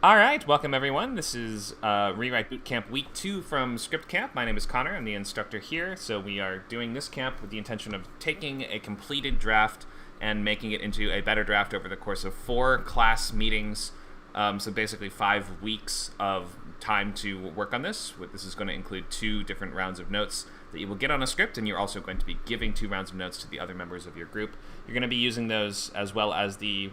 All right, welcome everyone. This is Rewrite Bootcamp Week 2 from Script Camp. My name is Conor. I'm the instructor here. So we are doing this camp with the intention of taking a completed draft and making it into a better draft over the course of 4 class meetings. So basically 5 weeks of time to work on this. This is going to include 2 different rounds of notes that you will get on a script, and you're also going to be giving 2 rounds of notes to the other members of your group. You're going to be using those as well as the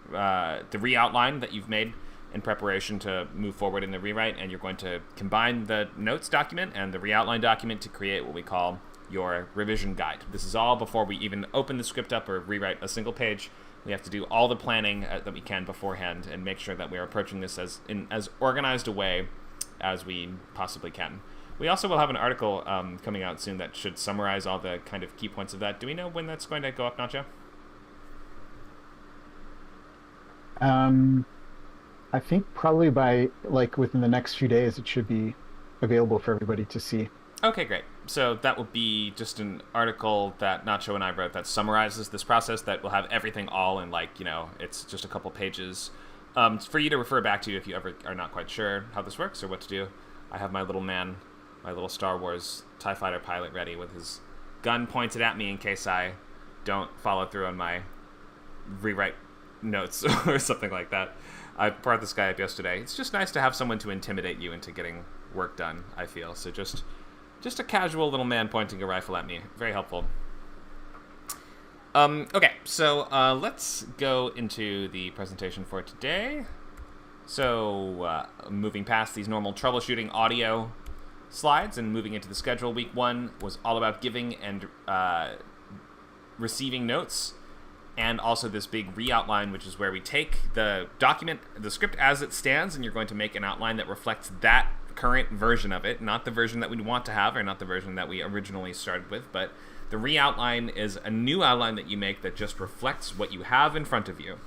re-outline that you've made in preparation to move forward in the rewrite, and you're going to combine the notes document and the re-outline document to create what we call your revision guide. This is all before we even open the script up or rewrite a single page. We have to do all the planning that we can beforehand and make sure that we are approaching this in as organized a way as we possibly can. We also will have an article coming out soon that should summarize all the kind of key points of that. Do we know when that's going to go up, Nacho? I think probably by within the next few days, it should be available for everybody to see. Okay, great. So that will be just an article that Nacho and I wrote that summarizes this process, that will have everything all in it's just a couple pages for you to refer back to if you ever are not quite sure how this works or what to do. I have my little man, my little Star Wars TIE fighter pilot ready with his gun pointed at me in case I don't follow through on my rewrite notes or something like that. I brought this guy up yesterday. It's just nice to have someone to intimidate you into getting work done, I feel. So just a casual little man pointing a rifle at me. Very helpful. Okay, so let's go into the presentation for today. So moving past these normal troubleshooting audio slides and moving into the schedule, week 1 was all about giving and receiving notes. And also this big re-outline, which is where we take the document, the script as it stands, and you're going to make an outline that reflects that current version of it, not the version that we want to have or not the version that we originally started with, but the re-outline is a new outline that you make that just reflects what you have in front of you.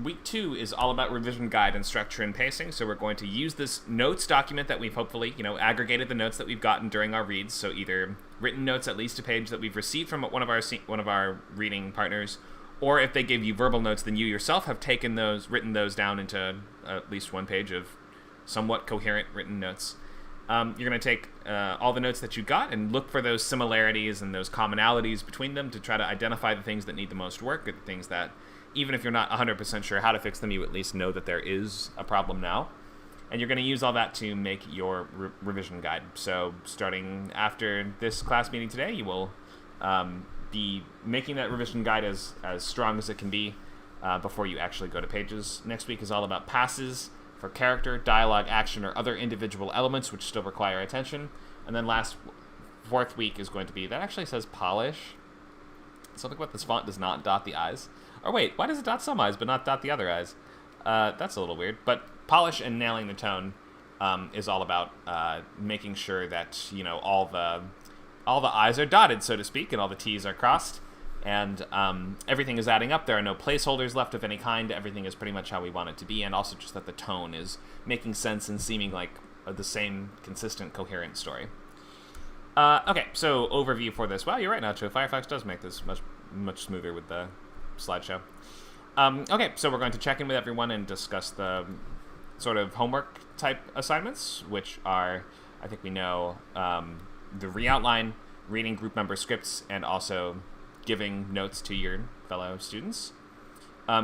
Week 2 is all about revision guide and structure and pacing, so we're going to use this notes document that we've hopefully, aggregated the notes that we've gotten during our reads, so either written notes, at least a page that we've received from one of our reading partners, or if they gave you verbal notes, then you yourself have written those down into at least one page of somewhat coherent written notes. You're going to take all the notes that you got and look for those similarities and those commonalities between them to try to identify the things that need the most work, or the things that, even if you're not 100% sure how to fix them, you at least know that there is a problem now. And you're going to use all that to make your revision guide. So starting after this class meeting today, you will be making that revision guide as strong as it can be before you actually go to pages. Next week is all about passes for character, dialogue, action, or other individual elements which still require attention. And then fourth week is going to be, that actually says polish. Something about this font does not dot the I's. Or wait, why does it dot some I's but not dot the other I's? That's a little weird. But polish and nailing the tone is all about making sure that all the I's are dotted, so to speak, and all the T's are crossed, and everything is adding up. There are no placeholders left of any kind. Everything is pretty much how we want it to be, and also just that the tone is making sense and seeming like the same consistent, coherent story. Okay, so overview for this. Wow, you're right, Nacho. Firefox does make this much smoother with the slideshow. Okay, so we're going to check in with everyone and discuss the sort of homework type assignments, which are, I think we know, the re-outline, reading group member scripts, and also giving notes to your fellow students.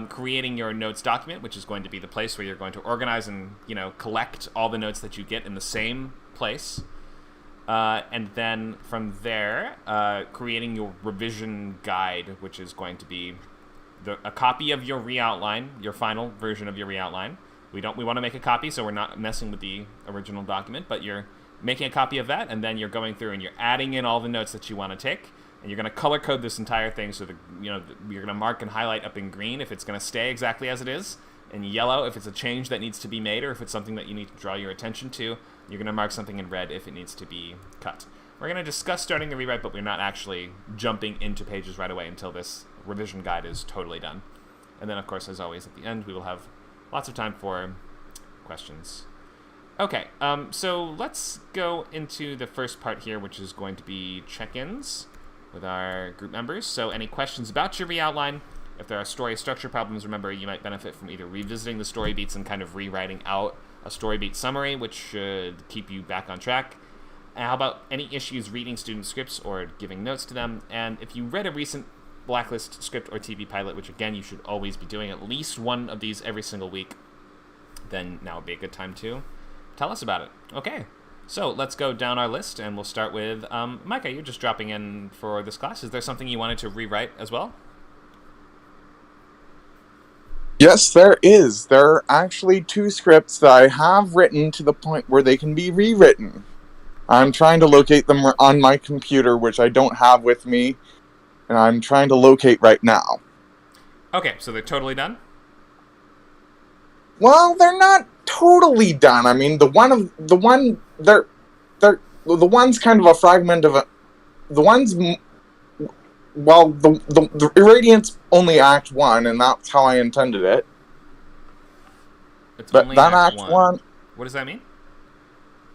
Creating your notes document, which is going to be the place where you're going to organize and collect all the notes that you get in the same place. And then from there, creating your revision guide, which is going to be a copy of your re-outline, your final version of your re-outline. We want to make a copy, so we're not messing with the original document, but you're making a copy of that, and then you're going through and you're adding in all the notes that you want to take, and you're going to color code this entire thing. So you're going to mark and highlight up in green if it's going to stay exactly as it is, and yellow if it's a change that needs to be made, or if it's something that you need to draw your attention to. You're going to mark something in red if it needs to be cut. We're going to discuss starting the rewrite, but we're not actually jumping into pages right away until this revision guide is totally done. And then, of course, as always, at the end, we will have lots of time for questions. Okay, so let's go into the first part here, which is going to be check-ins with our group members. So any questions about your re-outline, If there are story structure problems, remember you might benefit from either revisiting the story beats and kind of rewriting out a story beat summary, which should keep you back on track. And how about any issues reading student scripts or giving notes to them? And if you read a recent Blacklist script or TV pilot, which again you should always be doing at least one of these every single week, then now would be a good time to tell us about it. Okay, so let's go down our list, and we'll start with Micah. You're just dropping in for this class. Is there something you wanted to rewrite as well? Yes, there is. There are actually 2 scripts that I have written to the point where they can be rewritten. I'm trying to locate them on my computer, which I don't have with me, and I'm trying to locate right now. Okay, so they're totally done? Well, they're not totally done. I mean, the one's kind of a fragment of the one's. Well, the Irradiant's only Act 1, and that's how I intended it. It's but only that Act Act 1. What does that mean?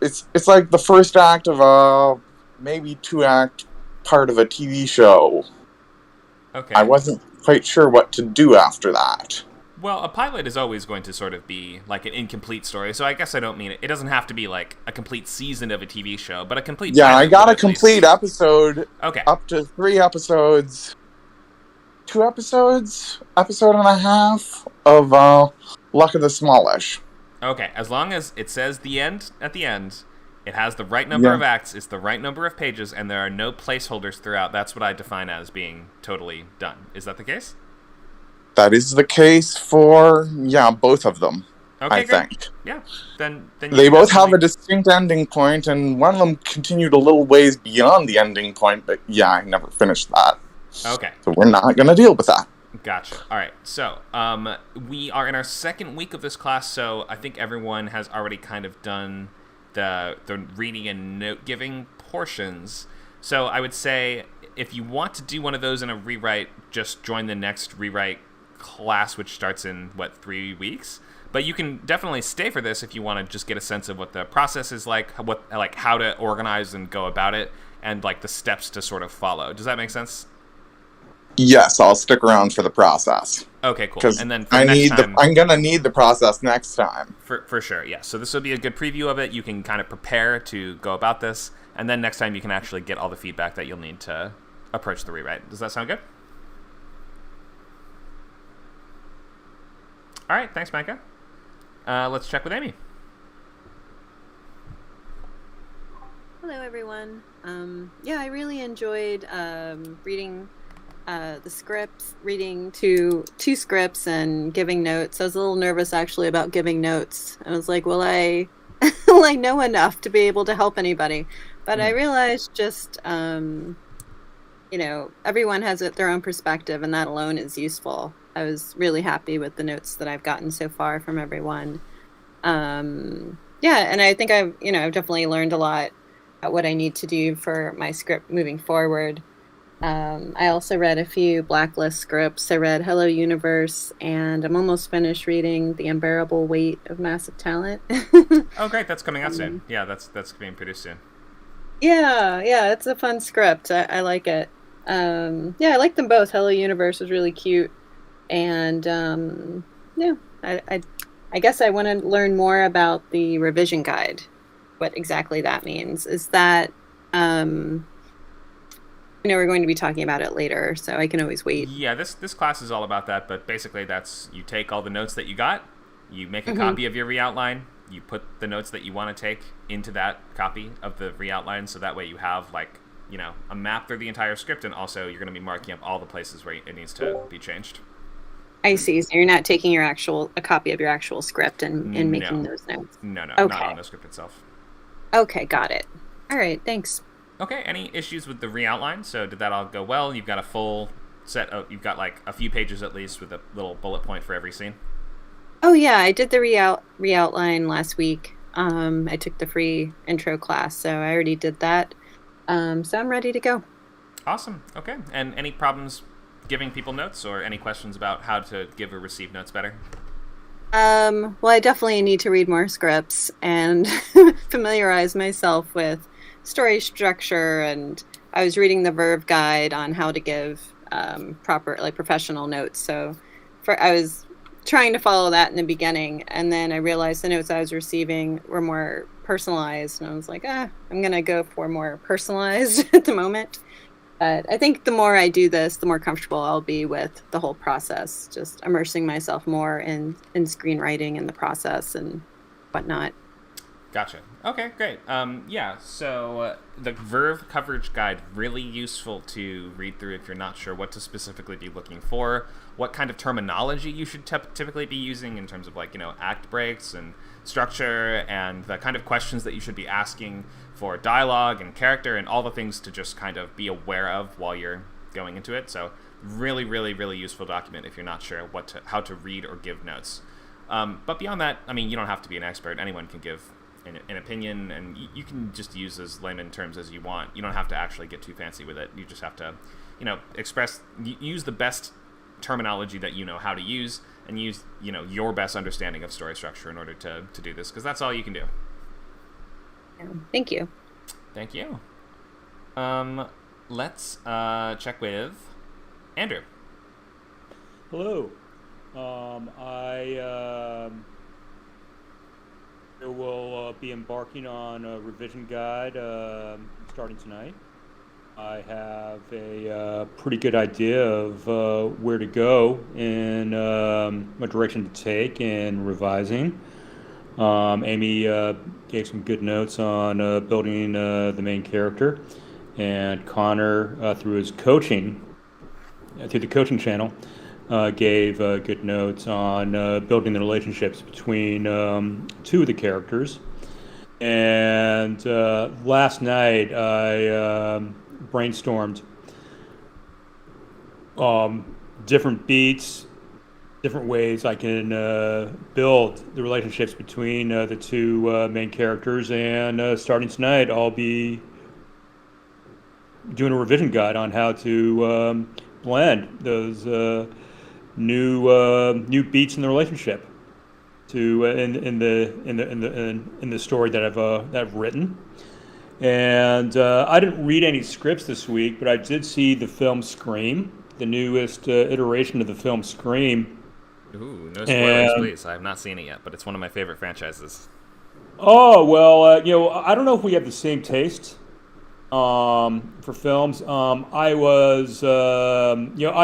It's like the first act of a maybe 2-act part of a TV show. Okay. I wasn't quite sure what to do after that. Well, a pilot is always going to sort of be like an incomplete story, so I guess I don't mean it. It doesn't have to be like a complete season of a TV show, but a complete. Yeah, I got a complete episode. Okay. Up to 3 episodes. 2 episodes? Episode and a half of Luck of the Smallish. Okay, as long as it says the end at the end, it has the right number of acts, it's the right number of pages, and there are no placeholders throughout, that's what I define as being totally done. Is that the case? That is the case for, both of them, okay, I think. Yeah, then they both have a distinct ending point, and one of them continued a little ways beyond the ending point, but I never finished that. Okay. So we're not going to deal with that. Gotcha. All right. So, we are in our second week of this class, so I think everyone has already kind of done the reading and note-giving portions. So I would say if you want to do one of those in a rewrite, just join the next rewrite class, which starts in, 3 weeks? But you can definitely stay for this if you want to just get a sense of what the process is like, how to organize and go about it, and like the steps to sort of follow. Does that make sense? Yes, I'll stick around for the process. Okay, cool. And then for I'm gonna need the process next time. For sure, yeah. So this will be a good preview of it. You can kind of prepare to go about this, and then next time you can actually get all the feedback that you'll need to approach the rewrite. Does that sound good? All right, thanks, Micah. Let's check with Amy. Hello, everyone. I really enjoyed reading the scripts, reading two scripts and giving notes. I was a little nervous actually about giving notes. I was like, will I know enough to be able to help anybody? But I realized just, everyone has their own perspective, and that alone is useful. I was really happy with the notes that I've gotten so far from everyone. And I think I've definitely learned a lot about what I need to do for my script moving forward. I also read a few Blacklist scripts. I read Hello Universe, and I'm almost finished reading The Unbearable Weight of Massive Talent. Oh, great. That's coming out soon. Yeah, that's being produced soon. Yeah, it's a fun script. I like it. I like them both. Hello Universe was really cute. And, I guess I want to learn more about the revision guide, what exactly that means. Is that, we're going to be talking about it later, so I can always wait. Yeah, this class is all about that, but basically that's, you take all the notes that you got, you make a copy of your re-outline, you put the notes that you want to take into that copy of the re-outline, so that way you have, a map through the entire script, and also you're going to be marking up all the places where it needs to be changed. I see. So you're not taking a copy of your actual script and making those notes? No, okay. Not on the script itself. Okay, got it. All right, thanks. Okay, any issues with the re-outline? So did that all go well? You've got a full set of, you've got a few pages at least with a little bullet point for every scene? Oh yeah, I did the re-outline last week. I took the free intro class, so I already did that. So I'm ready to go. Awesome. Okay, and any problems giving people notes, or any questions about how to give or receive notes better? Well, I definitely need to read more scripts and familiarize myself with story structure, and I was reading the Verve guide on how to give proper, like professional notes. So I was trying to follow that in the beginning, and then I realized the notes I was receiving were more personalized, and I was like, I'm going to go for more personalized at the moment. But I think the more I do this, the more comfortable I'll be with the whole process, just immersing myself more in screenwriting and the process and whatnot. Gotcha. Okay, great. So the Verve coverage guide, really useful to read through if you're not sure what to specifically be looking for, what kind of terminology you should typically be using in terms of act breaks and structure, and the kind of questions that you should be asking for dialogue and character and all the things to just kind of be aware of while you're going into it. So really, really, really useful document if you're not sure how to read or give notes. But beyond that, you don't have to be an expert. Anyone can give an opinion, and you can just use as layman terms as you want. You don't have to actually get too fancy with it. You just have to, use the best terminology that you know how to use, and use, your best understanding of story structure in order to do this, because that's all you can do. Thank you. Thank you. Let's check with Andrew. Hello. I will be embarking on a revision guide starting tonight. I have a pretty good idea of where to go and what direction to take in revising. Amy gave some good notes on building the main character, and Conor, through his coaching, through the coaching channel, gave good notes on building the relationships between two of the characters. And last night I brainstormed different beats, different ways I can build the relationships between the two main characters. And starting tonight, I'll be doing a revision guide on how to blend those new beats in the relationship to in the story that I've written. And I didn't read any scripts this week, but I did see the film Scream, the newest iteration of the film Scream. Ooh, no spoilers, please. I have not seen it yet, but it's one of my favorite franchises. Oh, well, I don't know if we have the same taste for films. I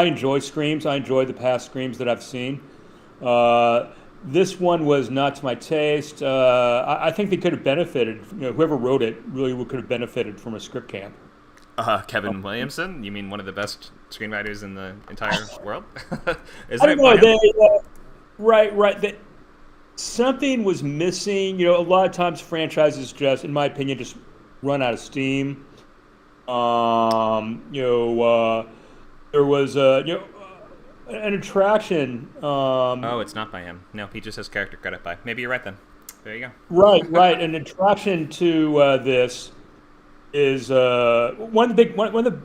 enjoy Screams. I enjoy the past Screams that I've seen. This one was not to my taste. I think they could have benefited. Whoever wrote it really could have benefited from a script camp. Kevin Williamson? You mean one of the best screenwriters in the entire world? I don't know. Right. Something was missing. A lot of times franchises just, in my opinion, just run out of steam. There was an attraction. Oh, it's not by him. No, he just has character credit by. Maybe you're right then. There you go. Right. An attraction to this is one of the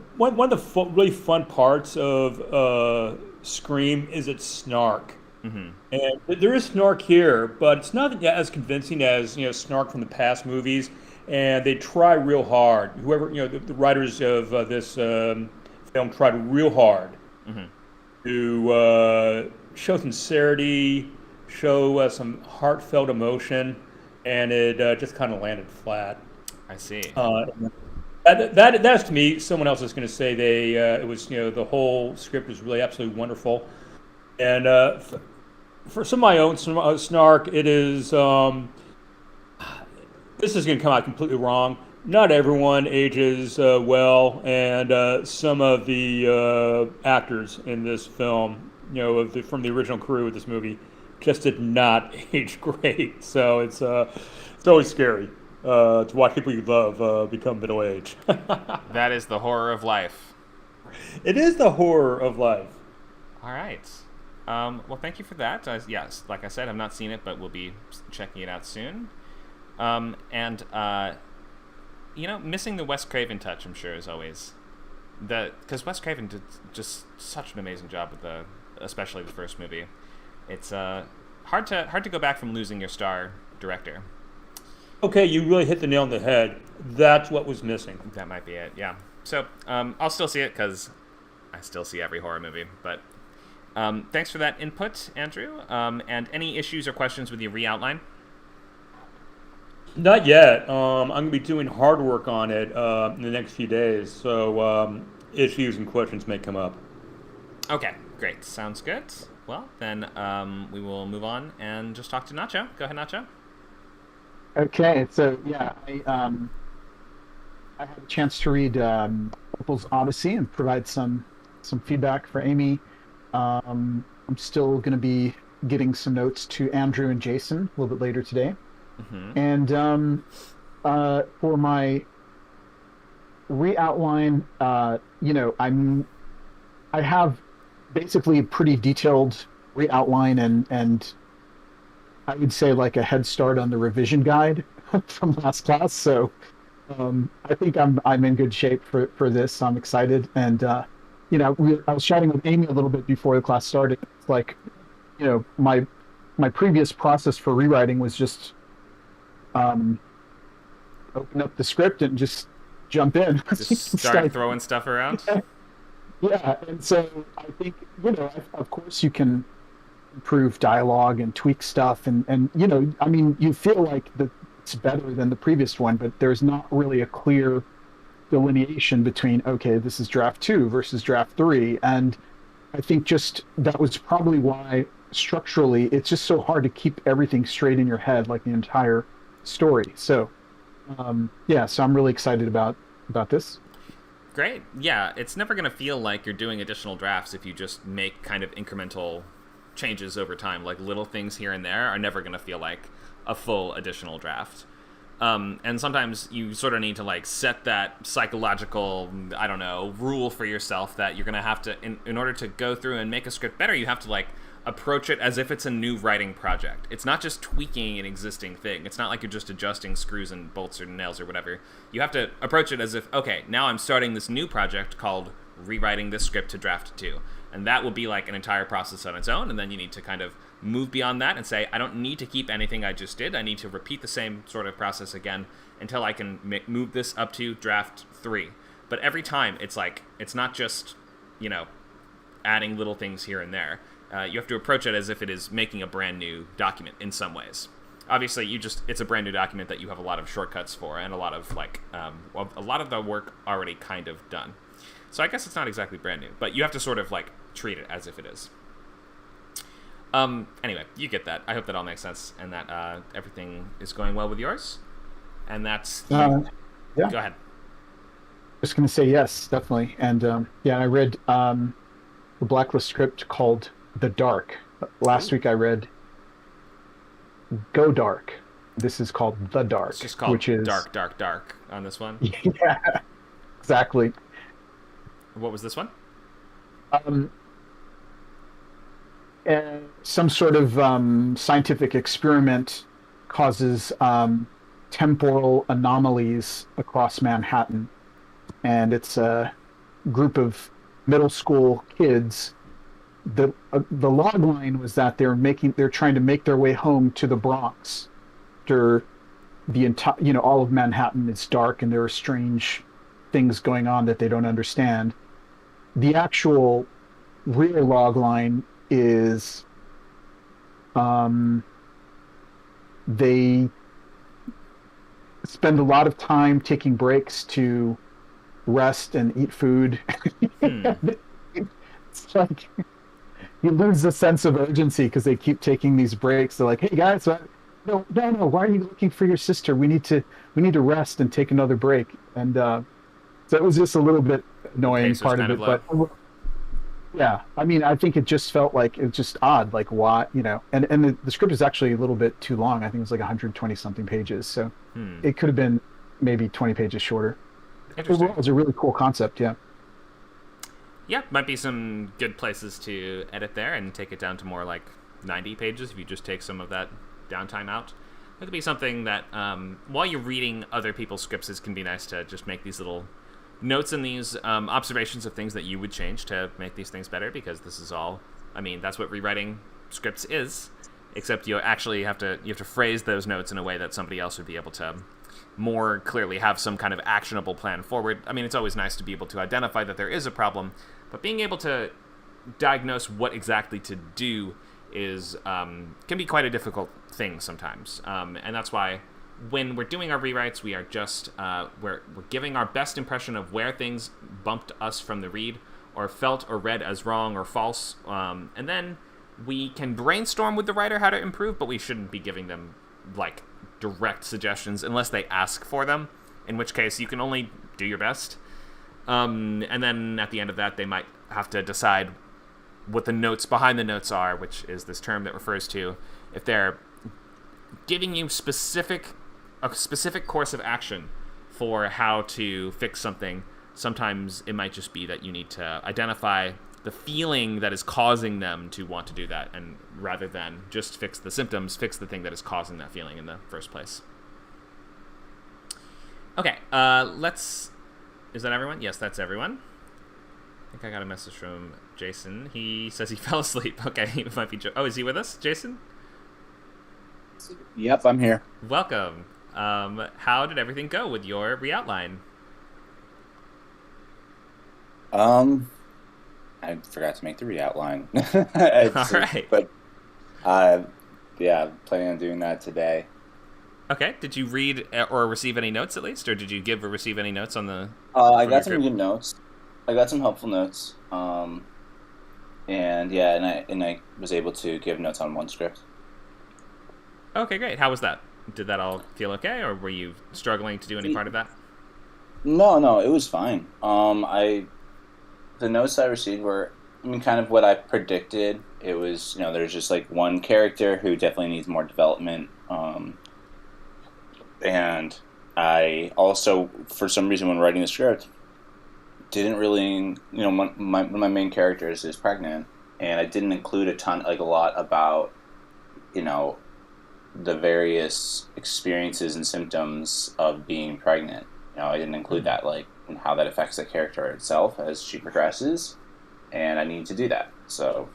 really fun parts of Scream is its snark. Mm-hmm. And there is snark here, but it's not as convincing as snark from the past movies. And they try real hard. Whoever the writers of this film tried real hard mm-hmm. to show sincerity, show some heartfelt emotion, and it just kind of landed flat. I see. That's to me. Someone else is going to say it was the whole script was really absolutely wonderful, and for some of my own snark, it is. This is going to come out completely wrong. Not everyone ages well, and some of the actors in this film, from the original crew of this movie, just did not age great. So it's always scary to watch people you love become middle-aged. That is the horror of life. It is the horror of life. All right. Well, thank you for that. Yes, like I said, I've not seen it, but we'll be checking it out soon. Missing the Wes Craven touch, I'm sure, is always because Wes Craven did just such an amazing job with especially the first movie. It's hard to go back from losing your star director. Okay, you really hit the nail on the head. That's what was missing. That might be it. Yeah. So I'll still see it because I still see every horror movie. But thanks for that input, Andrew. And any issues or questions with your re-outline? Not yet. I'm going to be doing hard work on it in the next few days, so issues and questions may come up. Okay, great. Sounds good. Well, then we will move on and just talk to Nacho. Go ahead, Nacho. Okay, so yeah, I had a chance to read Opal's Odyssey and provide some feedback for Amy. I'm still going to be getting some notes to Andrew and Jason a little bit later today. Mm-hmm. And for my re-outline, I have basically a pretty detailed re-outline and I would say like a head start on the revision guide from last class. So I think I'm in good shape for this. I'm excited. And I was chatting with Amy a little bit before the class started. It's like, my previous process for rewriting was just open up the script and just jump in. Just start throwing stuff around. Yeah, and so I think, of course you can improve dialogue and tweak stuff and you feel like it's better than the previous one, but there's not really a clear delineation between, okay, this is draft 2 versus draft 3. And I think just that was probably why structurally it's just so hard to keep everything straight in your head, like the entire story. So so I'm really excited about this. Great. Yeah, it's never going to feel like you're doing additional drafts if you just make kind of incremental changes over time. Like little things here and there are never going to feel like a full additional draft. And sometimes you sort of need to like set that psychological, rule for yourself that you're going to have to, in order to go through and make a script better, you have to like approach it as if it's a new writing project. It's not just tweaking an existing thing. It's not like you're just adjusting screws and bolts or nails or whatever. You have to approach it as if, okay, now I'm starting this new project called rewriting this script to draft 2. And that will be like an entire process on its own. And then you need to kind of move beyond that and say, I don't need to keep anything I just did. I need to repeat the same sort of process again until I can move this up to draft 3. But every time it's like, it's not just, adding little things here and there. You have to approach it as if it is making a brand new document in some ways. Obviously, it's a brand new document that you have a lot of shortcuts for and a lot of a lot of the work already kind of done. So I guess it's not exactly brand new, but you have to sort of like treat it as if it is. Anyway, you get that. I hope that all makes sense and that everything is going well with yours. And that's yeah. Go ahead. Just going to say yes, definitely. And I read the Blacklist script called The Dark. Last week I read Go Dark. This is called The Dark. It's just called which is Dark on this one. Yeah, exactly. What was this one? Some sort of scientific experiment causes temporal anomalies across Manhattan, and it's a group of middle school kids. The log line was that they're trying to make their way home to the Bronx after the entire all of Manhattan is dark and there are strange things going on that they don't understand. The actual real log line is they spend a lot of time taking breaks to rest and eat food. It's like you lose the sense of urgency because they keep taking these breaks. They're like, "Hey guys, no, why are you looking for your sister? We need to rest and take another break." And so it was just a little bit annoying part of it, but yeah, I mean, I think it just felt like it was just odd, like why, and the script is actually a little bit too long. I think it was like 120 something pages, so it could have been maybe 20 pages shorter. Overall, it was a really cool concept, yeah. Yeah, might be some good places to edit there and take it down to more like 90 pages if you just take some of that downtime out. It could be something that while you're reading other people's scripts, it can be nice to just make these little notes and these observations of things that you would change to make these things better, because this is all, that's what rewriting scripts is, except you actually have to phrase those notes in a way that somebody else would be able to more clearly have some kind of actionable plan forward. It's always nice to be able to identify that there is a problem, But being able to diagnose what exactly to do is can be quite a difficult thing sometimes, and that's why when we're doing our rewrites, we are just we're giving our best impression of where things bumped us from the read, or felt or read as wrong or false, and then we can brainstorm with the writer how to improve, but we shouldn't be giving them like direct suggestions unless they ask for them, in which case you can only do your best, and then at the end of that they might have to decide what the notes behind the notes are, which is this term that refers to if they're giving you a specific course of action for how to fix something. Sometimes it might just be that you need to identify the feeling that is causing them to want to do that, and rather than just fix the symptoms, fix the thing that is causing that feeling in the first place. Okay, is that everyone? Yes, that's everyone. I think I got a message from Jason. He says he fell asleep. Okay, he might be... Oh, is he with us, Jason? Yep, I'm here. Welcome. How did everything go with your re-outline? I forgot to make the re-outline. All right. But, yeah, planning on doing that today. Okay. Did you read or receive any notes, at least? Or did you give or receive any notes on the... I got some good notes. I got some helpful notes. And I was able to give notes on one script. Okay, great. How was that? Did that all feel okay, or were you struggling to do any part of that? No, it was fine. The notes I received were, kind of what I predicted. It was, there's just like one character who definitely needs more development. And I also, for some reason, when writing the script, didn't really, one of my main characters is pregnant, and I didn't include a lot about, the various experiences and symptoms of being pregnant. I didn't include that, and how that affects the character itself as she progresses, and I need to do that. So,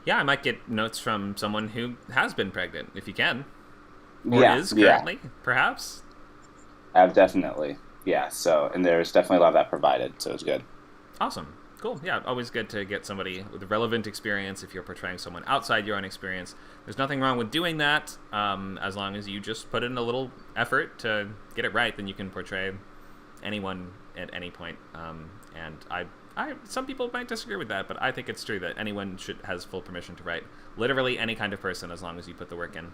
yeah, I might get notes from someone who has been pregnant, if you can, or is currently, perhaps. Definitely, yeah. So, and there's definitely a lot of that provided, so it's good. Awesome. Cool. Yeah, always good to get somebody with relevant experience if you're portraying someone outside your own experience. There's nothing wrong with doing that, as long as you just put in a little effort to get it right. Then you can portray anyone at any point. And I some people might disagree with that, but I think it's true that anyone has full permission to write literally any kind of person as long as you put the work in.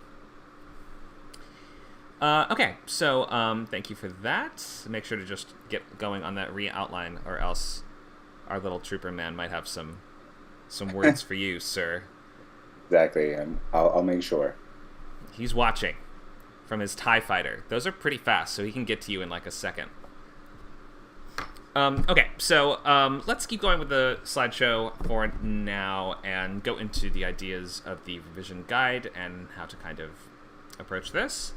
Okay, so thank you for that. Make sure to just get going on that re-outline, or else our little trooper man might have some words for you, sir. Exactly, and I'll make sure. He's watching from his TIE fighter. Those are pretty fast, so he can get to you in like a second. Okay, so let's keep going with the slideshow for now and go into the ideas of the revision guide and how to kind of approach this.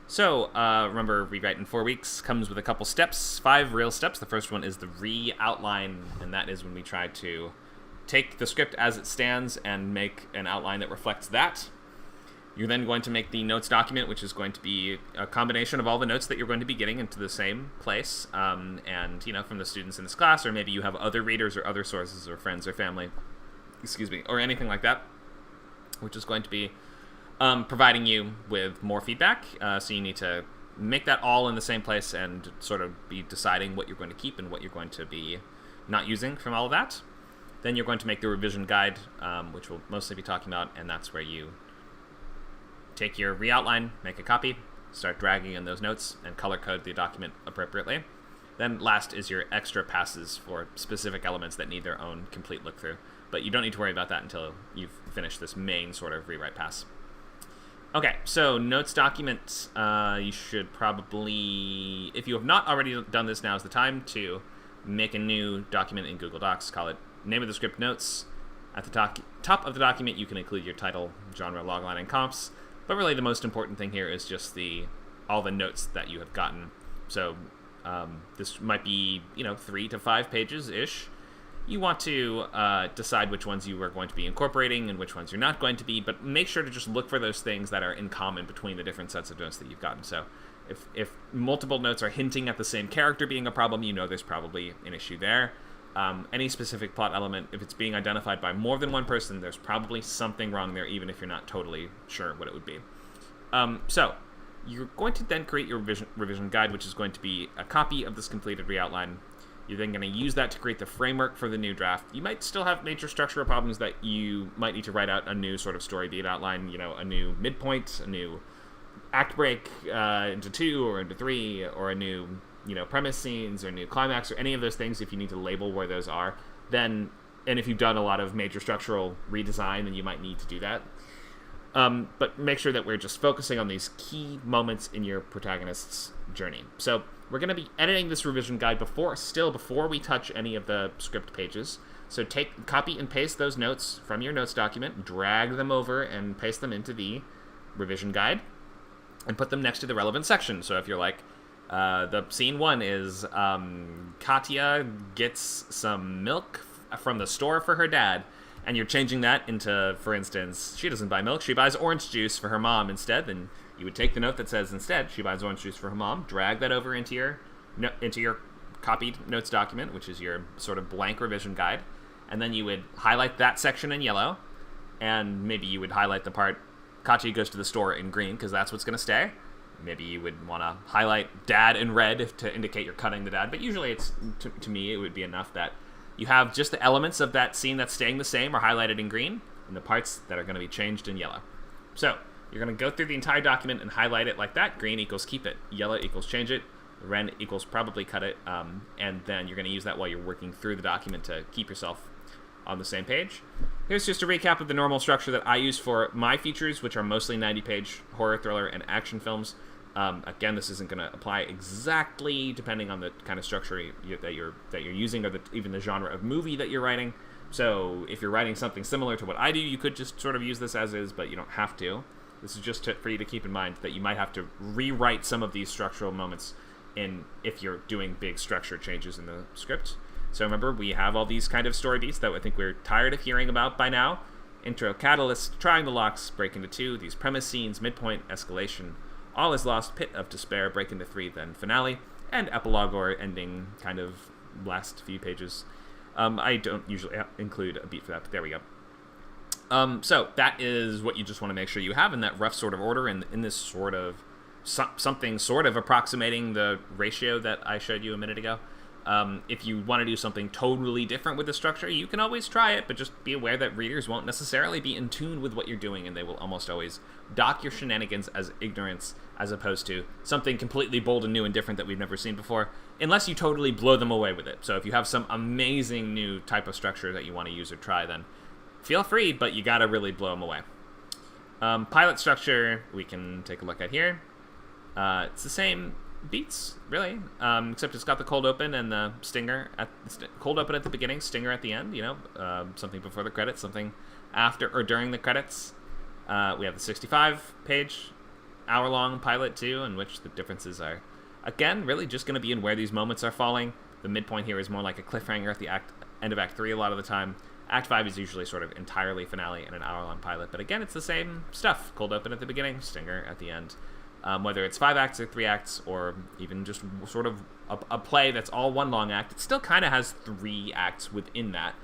So, remember, Rewrite in 4 Weeks comes with a couple steps, 5 real steps. The first one is the re-outline, and that is when we try to take the script as it stands and make an outline that reflects that. You're then going to make the notes document, which is going to be a combination of all the notes that you're going to be getting into the same place, and, from the students in this class, or maybe you have other readers or other sources or friends or family, or anything like that, which is going to be providing you with more feedback. So you need to make that all in the same place and sort of be deciding what you're going to keep and what you're going to be not using from all of that. Then you're going to make the revision guide, which we'll mostly be talking about, and that's where you take your re-outline, make a copy, start dragging in those notes, and color code the document appropriately. Then last is your extra passes for specific elements that need their own complete look-through. But you don't need to worry about that until you've finished this main sort of rewrite pass. Okay, so notes document, you should probably, if you have not already done this, now is the time to make a new document in Google Docs. Call it Name of the Script Notes. At the top of the document, you can include your title, genre, logline, and comps. But really, the most important thing here is just all the notes that you have gotten. So this might be 3 to 5 pages-ish. You want to decide which ones you are going to be incorporating and which ones you're not going to be, but make sure to just look for those things that are in common between the different sets of notes that you've gotten. So if multiple notes are hinting at the same character being a problem, there's probably an issue there. any specific plot element, if it's being identified by more than one person, there's probably something wrong there, even if you're not totally sure what it would be. So you're going to then create your revision guide, which is going to be a copy of this completed reoutline. You're then going to use that to create the framework for the new draft. You might still have major structural problems that you might need to write out a new sort of story beat outline, a new midpoint, a new act break into 2 or into 3, or a new, premise scenes or new climax or any of those things. If you need to label where those are, then, and if you've done a lot of major structural redesign, then you might need to do that. But make sure that we're just focusing on these key moments in your protagonist's journey. So we're going to be editing this revision guide before we touch any of the script pages. So copy and paste those notes from your notes document, drag them over and paste them into the revision guide, and put them next to the relevant section. So if you're like, the scene 1 is Katya gets some milk from the store for her dad, and you're changing that into, for instance, she doesn't buy milk, she buys orange juice for her mom instead, then you would take the note that says instead she buys orange juice for her mom, drag that over into your copied notes document, which is your sort of blank revision guide, and then you would highlight that section in yellow, and maybe you would highlight the part Katya goes to the store in green, because that's what's going to stay. Maybe you would want to highlight dad in red to indicate you're cutting the dad, but usually it's, to me, it would be enough that you have just the elements of that scene that's staying the same are highlighted in green, and the parts that are going to be changed in yellow. So you're going to go through the entire document and highlight it like that. Green equals keep it, yellow equals change it, red equals probably cut it, and then you're going to use that while you're working through the document to keep yourself on the same page. Here's just a recap of the normal structure that I use for my features, which are mostly 90-page horror, thriller, and action films. Again, this isn't going to apply exactly depending on the kind of structure that you're using, or even the genre of movie that you're writing. So if you're writing something similar to what I do, you could just sort of use this as is, but you don't have to. This is just for you to keep in mind that you might have to rewrite some of these structural moments if you're doing big structure changes in the script. So remember, we have all these kind of story beats that I think we're tired of hearing about by now. Intro, catalyst, triangle locks, break into 2, these premise scenes, midpoint, escalation, all is lost, pit of despair, break into 3, then finale, and epilogue or ending kind of last few pages. I don't usually include a beat for that, but there we go. So that is what you just want to make sure you have in that rough sort of order, and in this sort of something sort of approximating the ratio that I showed you a minute ago. If you want to do something totally different with the structure, you can always try it, but just be aware that readers won't necessarily be in tune with what you're doing, and they will almost always dock your shenanigans as ignorance as opposed to something completely bold and new and different that we've never seen before, unless you totally blow them away with it. So if you have some amazing new type of structure that you want to use or try, then feel free, but you gotta really blow them away. Pilot structure, we can take a look at here. It's the same beats, really, except it's got the cold open and the stinger cold open at the beginning, stinger at the end, something before the credits, something after or during the credits. We have the 65-page hour-long pilot too, in which the differences are, again, really just going to be in where these moments are falling. The midpoint here is more like a cliffhanger at the end of Act 3 a lot of the time. Act 5 is usually sort of entirely finale and an hour-long pilot, but again, it's the same stuff. Cold open at the beginning, stinger at the end. Whether it's 5 acts or 3 acts, or even just sort of a play that's all one long act, it still kind of has 3 acts within that,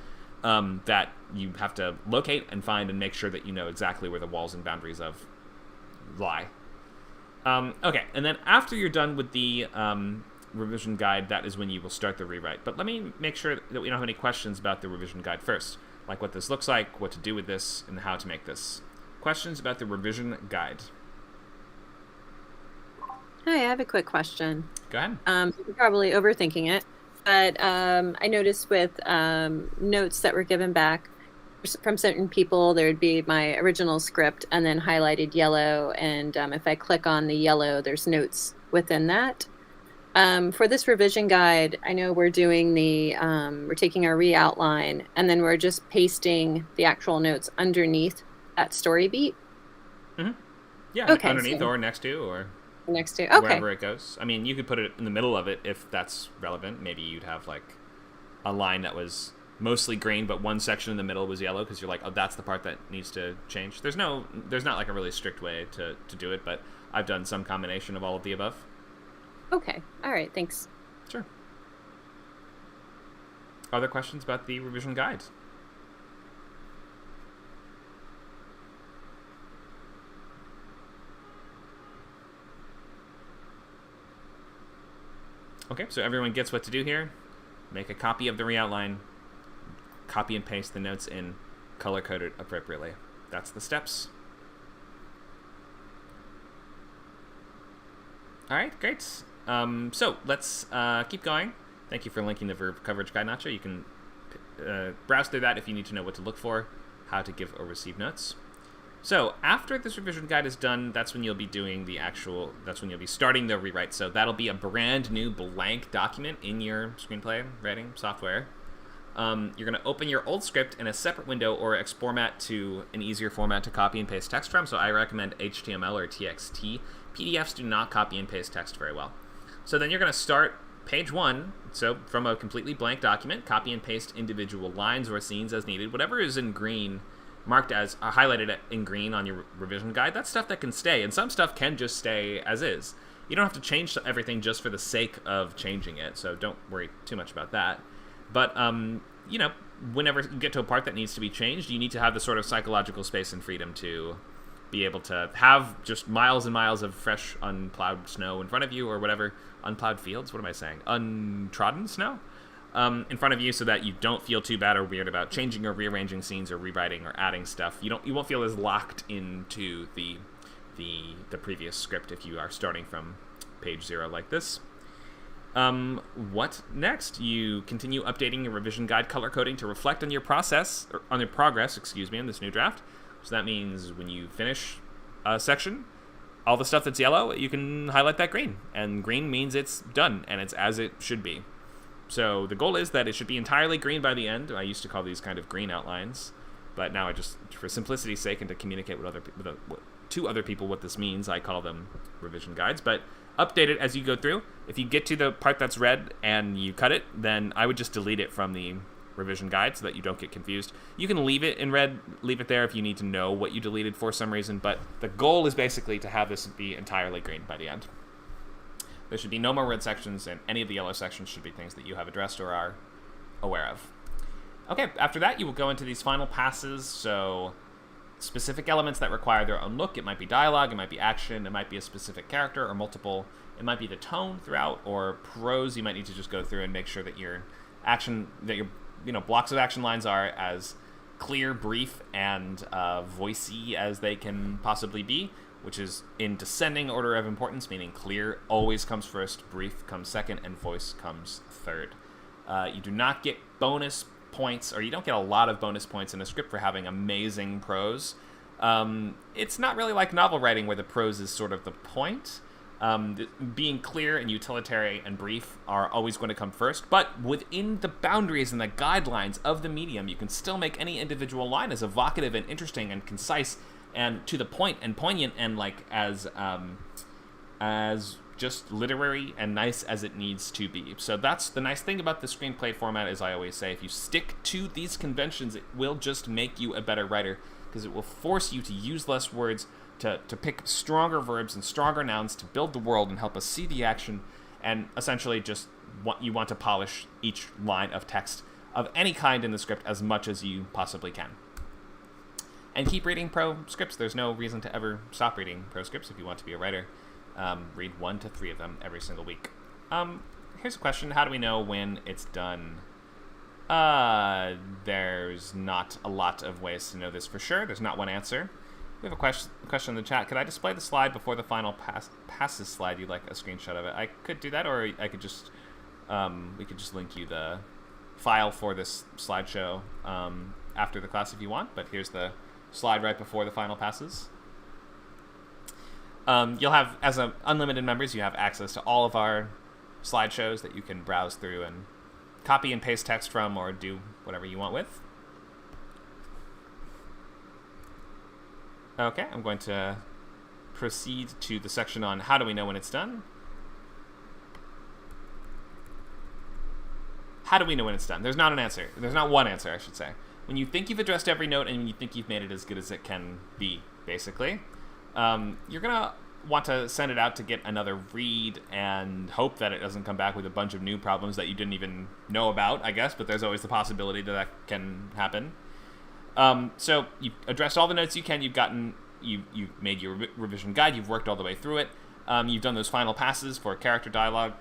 that you have to locate and find and make sure that you know exactly where the walls and boundaries of lie. Okay, and then after you're done with the revision guide, that is when you will start the rewrite. But let me make sure that we don't have any questions about the revision guide first, like what this looks like, what to do with this, and how to make this. Questions about the revision guide? Hi, I have a quick question. Go ahead. You're probably overthinking it, but I noticed with notes that were given back from certain people, there would be my original script and then highlighted yellow, and if I click on the yellow, there's notes within that. For this revision guide, I know we're doing we're taking our re-outline, and then we're just pasting the actual notes underneath that story beat. Mm-hmm. Yeah, okay, underneath or next to, or next to, okay, wherever it goes. I mean, you could put it in the middle of it if that's relevant. Maybe you'd have like a line that was mostly green, but one section in the middle was yellow, because you're like, oh, that's the part that needs to change. There's not like a really strict way to do it, but I've done some combination of all of the above. Okay. All right. Thanks. Sure. other questions about the revision guide? Okay, so everyone gets what to do here. Make a copy of the re-outline, copy and paste the notes in, color code it appropriately. That's the steps. All right, great. So let's keep going. Thank you for linking the verb coverage guide, Nacho. You can browse through that if you need to know what to look for, how to give or receive notes. So after this revision guide is done, that's when you'll be doing that's when you'll be starting the rewrite. So that'll be a brand new blank document in your screenplay writing software. You're going to open your old script in a separate window or export to an easier format to copy and paste text from. So I recommend HTML or TXT. PDFs do not copy and paste text very well. So then you're going to start page 1. So from a completely blank document, copy and paste individual lines or scenes as needed. Whatever is in green, marked as highlighted in green on your revision guide, that's stuff that can stay, and some stuff can just stay as is. You don't have to change everything just for the sake of changing it, so don't worry too much about that. But whenever you get to a part that needs to be changed, you need to have the sort of psychological space and freedom to be able to have just miles and miles of fresh unplowed snow in front of you, or whatever. Unplowed fields? What am I saying? Untrodden snow? In front of you, so that you don't feel too bad or weird about changing or rearranging scenes or rewriting or adding stuff. You won't feel as locked into the previous script if you are starting from page 0 like this. What next? You continue updating your revision guide color coding to reflect on your progress, in this new draft. So that means when you finish a section, all the stuff that's yellow, you can highlight that green, and green means it's done and it's as it should be. So the goal is that it should be entirely green by the end. I used to call these kind of green outlines, but now I just, for simplicity's sake and to communicate to other people what this means, I call them revision guides. But update it as you go through. If you get to the part that's red and you cut it, then I would just delete it from the revision guide so that you don't get confused. You can leave it in red, leave it there if you need to know what you deleted for some reason, but the goal is basically to have this be entirely green by the end. There should be no more red sections, and any of the yellow sections should be things that you have addressed or are aware of. Okay, after that, you will go into these final passes, so specific elements that require their own look. It might be dialogue, it might be action, it might be a specific character or multiple. It might be the tone throughout, or prose. You might need to just go through and make sure that your blocks of action lines are as clear, brief, and voicey as they can possibly be, which is in descending order of importance, meaning clear always comes first, brief comes second, and voice comes third. You do not get bonus points, or you don't get a lot of bonus points in a script for having amazing prose. It's not really like novel writing where the prose is sort of the point. Being clear and utilitarian and brief are always going to come first, but within the boundaries and the guidelines of the medium, you can still make any individual line as evocative and interesting and concise and to the point and poignant and as just literary and nice as it needs to be. So that's the nice thing about the screenplay format, as I always say. If you stick to these conventions, it will just make you a better writer, because it will force you to use less words, to pick stronger verbs and stronger nouns to build the world and help us see the action, and essentially just you want to polish each line of text of any kind in the script as much as you possibly can. And keep reading pro scripts. There's no reason to ever stop reading pro scripts if you want to be a writer. Read 1 to 3 of them every single week. Here's a question. How do we know when it's done? There's not a lot of ways to know this for sure. There's not one answer. We have a question in the chat. Could I display the slide before the final passes slide? You'd like a screenshot of it? I could do that, or I could just we could just link you the file for this slideshow after the class if you want. But here's the slide right before the final passes. You'll have, as unlimited members, you have access to all of our slideshows that you can browse through and copy and paste text from, or do whatever you want with. Okay, I'm going to proceed to the section on how do we know when it's done. How do we know when it's done? There's not an answer. There's not one answer, I should say. When you think you've addressed every note and you think you've made it as good as it can be, basically, you're going to want to send it out to get another read and hope that it doesn't come back with a bunch of new problems that you didn't even know about, I guess, but there's always the possibility that can happen. So you've addressed all the notes you can. You've made your revision guide. You've worked all the way through it. You've done those final passes for character dialogue,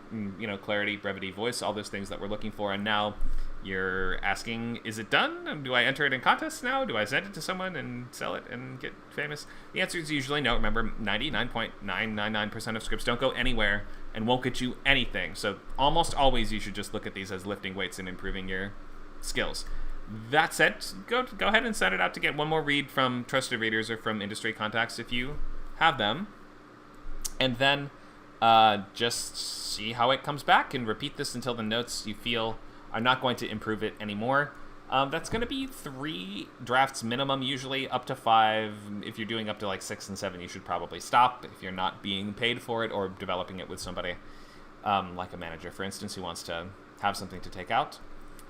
clarity, brevity, voice, all those things that we're looking for. And now you're asking, is it done? Do I enter it in contests now? Do I send it to someone and sell it and get famous? The answer is usually no. Remember, 99.999% of scripts don't go anywhere and won't get you anything. So almost always you should just look at these as lifting weights and improving your skills. That said, go ahead and send it out to get one more read from trusted readers or from industry contacts if you have them. And then just see how it comes back and repeat this until the notes you feel are not going to improve it anymore. That's going to be 3 drafts minimum, usually up to 5. If you're doing up to like 6 and 7, you should probably stop if you're not being paid for it or developing it with somebody like a manager, for instance, who wants to have something to take out.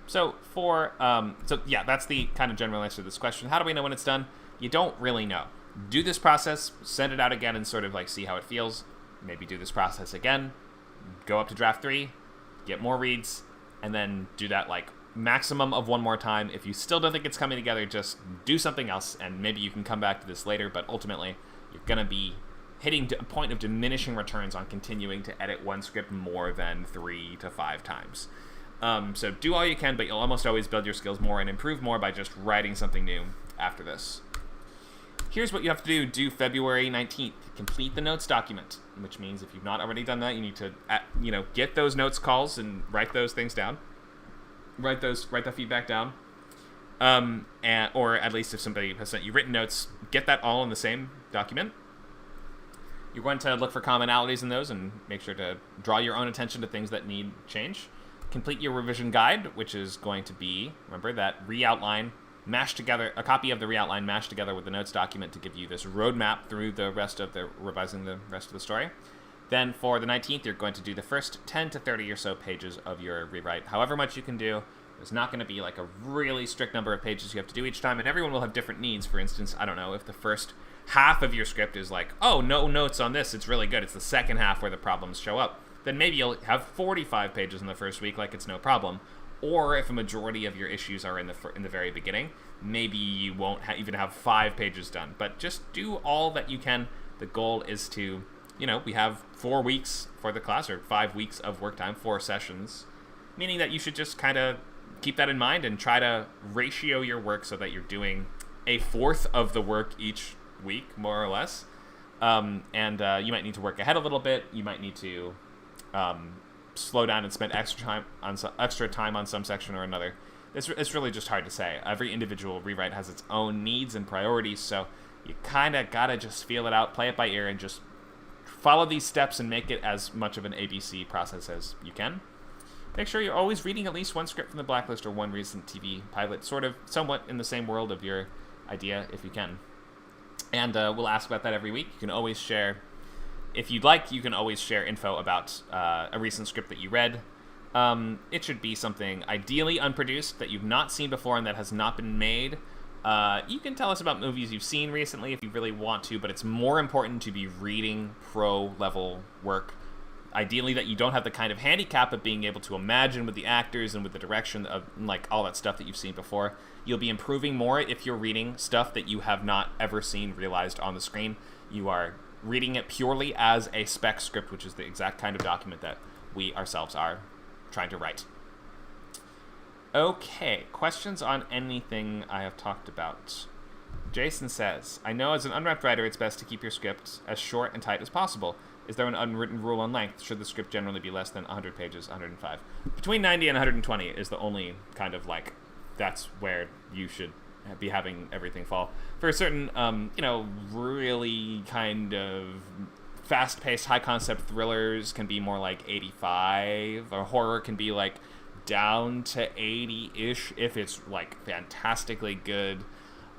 So that's the kind of general answer to this question. How do we know when it's done? You don't really know. Do this process, send it out again and sort of like see how it feels. Maybe do this process again, go up to draft 3, get more reads, and then do that like maximum of 1 more time. If you still don't think it's coming together, just do something else, and maybe you can come back to this later, but ultimately you're going to be hitting a point of diminishing returns on continuing to edit one script more than 3 to 5 times. So do all you can, but you'll almost always build your skills more and improve more by just writing something new after this. Here's what you have to do. Do February 19th. Complete the notes document, which means if you've not already done that, you need to, get those notes calls and write those things down. Write the feedback down. Or at least if somebody has sent you written notes, get that all in the same document. You're going to look for commonalities in those and make sure to draw your own attention to things that need change. Complete your revision guide, which is going to be, remember, that re-outline mashed together, a copy of the re-outline mashed together with the notes document to give you this roadmap through revising the rest of the story. Then for the 19th, you're going to do the first 10 to 30 or so pages of your rewrite. However much you can do. There's not going to be like a really strict number of pages you have to do each time, and everyone will have different needs. For instance, I don't know, if the first half of your script is like, oh, no notes on this, it's really good. It's the second half where the problems show up. Then maybe you'll have 45 pages in the first week, like it's no problem. Or if a majority of your issues are in the very beginning, maybe you won't even have 5 pages done. But just do all that you can. The goal is to, we have 4 weeks for the class, or 5 weeks of work time, 4 sessions, meaning that you should just kind of keep that in mind and try to ratio your work so that you're doing a fourth of the work each week, more or less. And you might need to work ahead a little bit. You might need to slow down and spend extra time on some section or another. It's really just hard to say. Every individual rewrite has its own needs and priorities, so you kind of gotta just feel it out, play it by ear, and just follow these steps and make it as much of an ABC process as you can. Make sure you're always reading at least one script from the blacklist or one recent TV pilot, sort of somewhat in the same world of your idea if you can. And we'll ask about that every week. You can always share, if you'd like, you can always share info about a recent script that you read. It should be something ideally unproduced that you've not seen before and that has not been made. You can tell us about movies you've seen recently if you really want to, but it's more important to be reading pro-level work. Ideally that you don't have the kind of handicap of being able to imagine with the actors and with the direction of like all that stuff that you've seen before. You'll be improving more if you're reading stuff that you have not ever seen realized on the screen. You are reading it purely as a spec script, which is the exact kind of document that we ourselves are trying to write. Okay, questions on anything I have talked about? Jason says, I know as an unwrapped writer it's best to keep your script as short and tight as possible. Is there an unwritten rule on length? Should the script generally be less than 100 pages, 105? Between 90 and 120 is the only kind of like, that's where you should be having everything fall. For certain, really kind of fast-paced, high-concept thrillers can be more like 85, or horror can be like down to 80-ish if it's like fantastically good.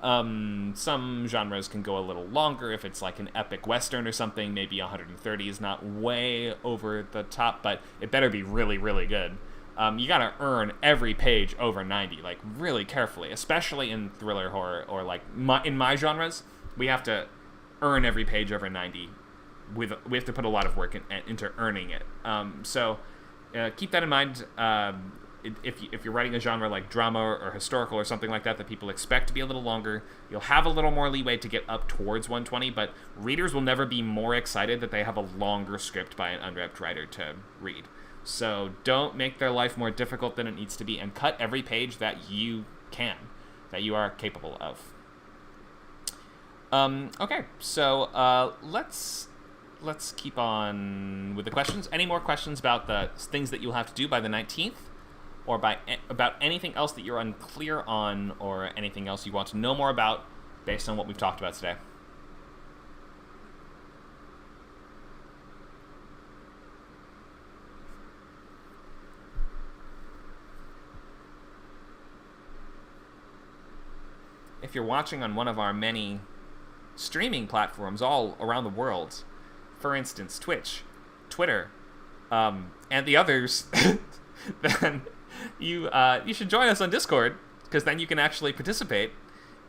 Some genres can go a little longer. If it's like an epic western or something, maybe 130 is not way over the top, but it better be really, really good. You gotta earn every page over 90, like really carefully, especially in thriller horror or like in my genres, we have to earn every page over 90 we have to put a lot of work into earning it. So keep that in mind. If you're writing a genre like drama or historical or something like that people expect to be a little longer, you'll have a little more leeway to get up towards 120, but readers will never be more excited that they have a longer script by an unrepped writer to read. So don't make their life more difficult than it needs to be, and cut every page that you can, that you are capable of. Okay, so let's keep on with the questions. Any more questions about the things that you'll have to do by the 19th? Or about anything else that you're unclear on, or anything else you want to know more about based on what we've talked about today? If you're watching on one of our many streaming platforms all around the world, for instance, Twitch, Twitter, and the others, then you should join us on Discord, because then you can actually participate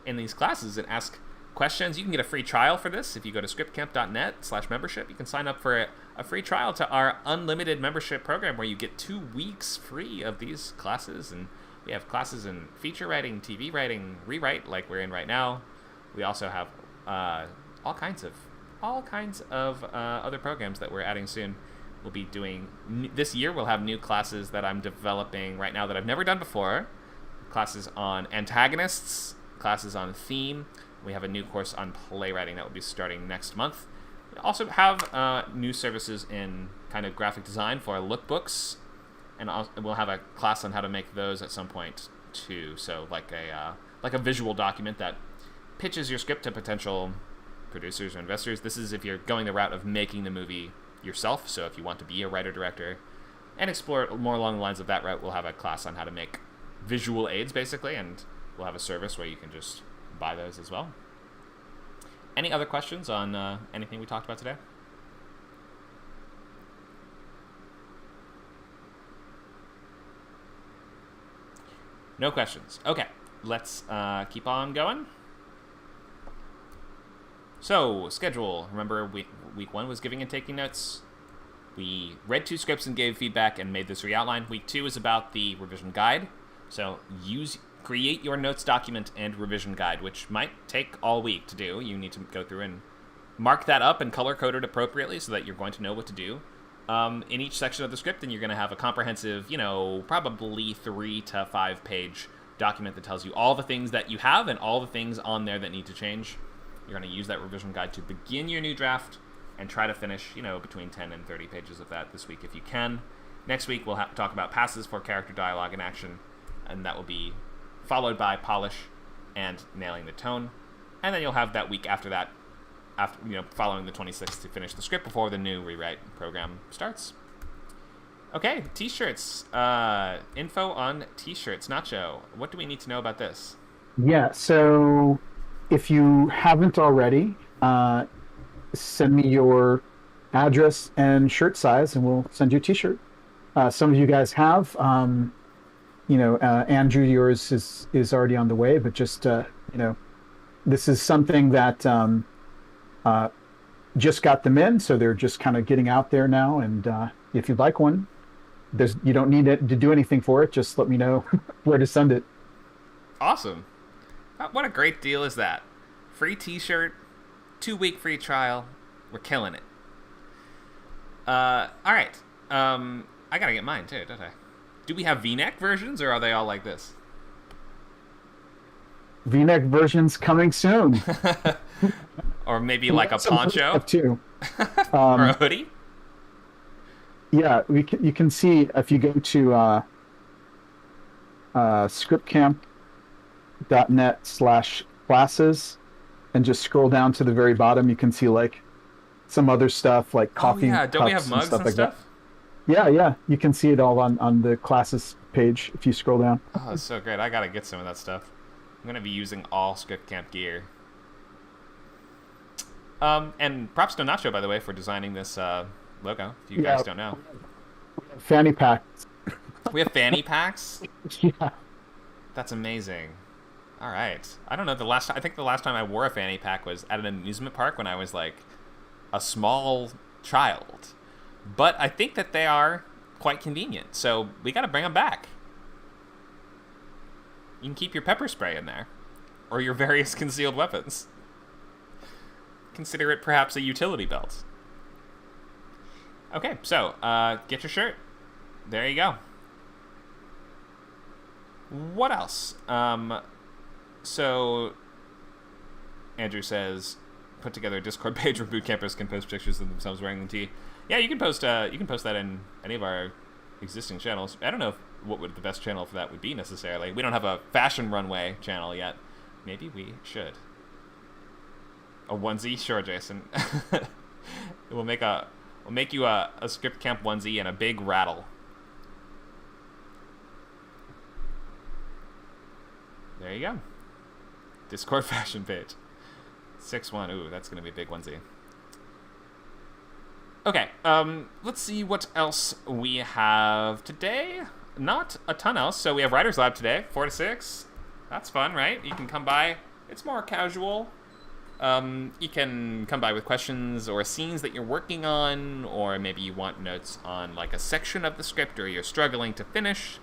in these classes and ask questions. You can get a free trial for this. If you go to scriptcamp.net/membership, you can sign up for a free trial to our unlimited membership program, where you get 2 weeks free of these classes. And we have classes in feature writing, TV writing, rewrite, like we're in right now. We also have all kinds of other programs that we're adding soon. We'll be doing this year. We'll have new classes that I'm developing right now that I've never done before. Classes on antagonists, classes on theme. We have a new course on playwriting that will be starting next month. We also have new services in kind of graphic design for lookbooks, and we'll have a class on how to make those at some point too. So like a visual document that pitches your script to potential producers or investors. This is if you're going the route of making the movie yourself. So if you want to be a writer-director and explore more along the lines of that route, we'll have a class on how to make visual aids, basically, and we'll have a service where you can just buy those as well. Any other questions on anything we talked about today? No questions. Okay, let's keep on going. So, schedule. Remember, week 1 was giving and taking notes. We read 2 scripts and gave feedback and made this re-outline. Week 2 is about the revision guide. So, create your notes document and revision guide, which might take all week to do. You need to go through and mark that up and color code it appropriately so that you're going to know what to do in each section of the script, and you're going to have a comprehensive, probably 3 to 5 page document that tells you all the things that you have and all the things on there that need to change. You're going to use that revision guide to begin your new draft and try to finish, between 10 and 30 pages of that this week if you can. Next week, we'll talk about passes for character dialogue and action, and that will be followed by polish and nailing the tone. And then you'll have that week after that, following the 26th, to finish the script before the new rewrite program starts. Okay, t-shirts. Info on t-shirts. Nacho, what do we need to know about this? Yeah, so if you haven't already, send me your address and shirt size, and we'll send you a t-shirt. Some of you guys have. Andrew, yours is already on the way, but just, this is something that just got them in, so they're just kind of getting out there now. And if you'd like one, you don't need to do anything for it. Just let me know where to send it. Awesome. What a great deal is that? Free t-shirt, 2-week free trial. We're killing it. All right. I gotta get mine too, don't I? Do we have V-neck versions, or are they all like this? V-neck versions coming soon. Or maybe like a poncho? Too. Or a hoodie? Yeah, you can see if you go to scriptcamp.net/classes and just scroll down to the very bottom, you can see like some other stuff like coffee. Oh yeah, don't we have mugs and stuff? Yeah, you can see it all on the classes page if you scroll down. Oh, that's so great. I gotta get some of that stuff. I'm gonna be using all Script Camp gear. And props to Nacho, by the way, for designing this logo, if you guys don't know. Fanny packs. We have fanny packs? Yeah. That's amazing. All right. I don't know, I think the last time I wore a fanny pack was at an amusement park when I was like a small child. But I think that they are quite convenient, so we got to bring them back. You can keep your pepper spray in there, or your various concealed weapons. Consider it perhaps a utility belt. Okay, so get your shirt. There you go. What else? So Andrew says, put together a Discord page where boot campers can post pictures of themselves wearing the tee. Yeah, you can post that in any of our existing channels. I don't know what would the best channel for that would be necessarily. We don't have a fashion runway channel yet. Maybe we should. A onesie, sure, Jason. We'll make you a script camp onesie and a big rattle. There you go. Discord fashion page. 6-1. Ooh, that's gonna be a big onesie. Okay, let's see what else we have today. Not a ton else. So we have Writers Lab today, 4 to 6. That's fun, right? You can come by. It's more casual. You can come by with questions or scenes that you're working on, or maybe you want notes on like a section of the script, or you're struggling to finish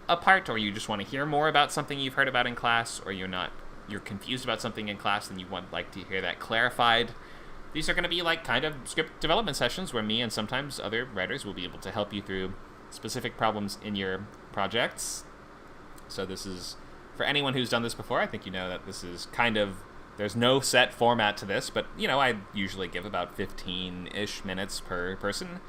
a part, or you just want to hear more about something you've heard about in class, or you're confused about something in class and you want like to hear that clarified. These are going to be like kind of script development sessions where me and sometimes other writers will be able to help you through specific problems in your projects. So this is, for anyone who's done this before, I think you know that this is kind of, there's no set format to this, but, you know, I usually give about 15-ish minutes per person.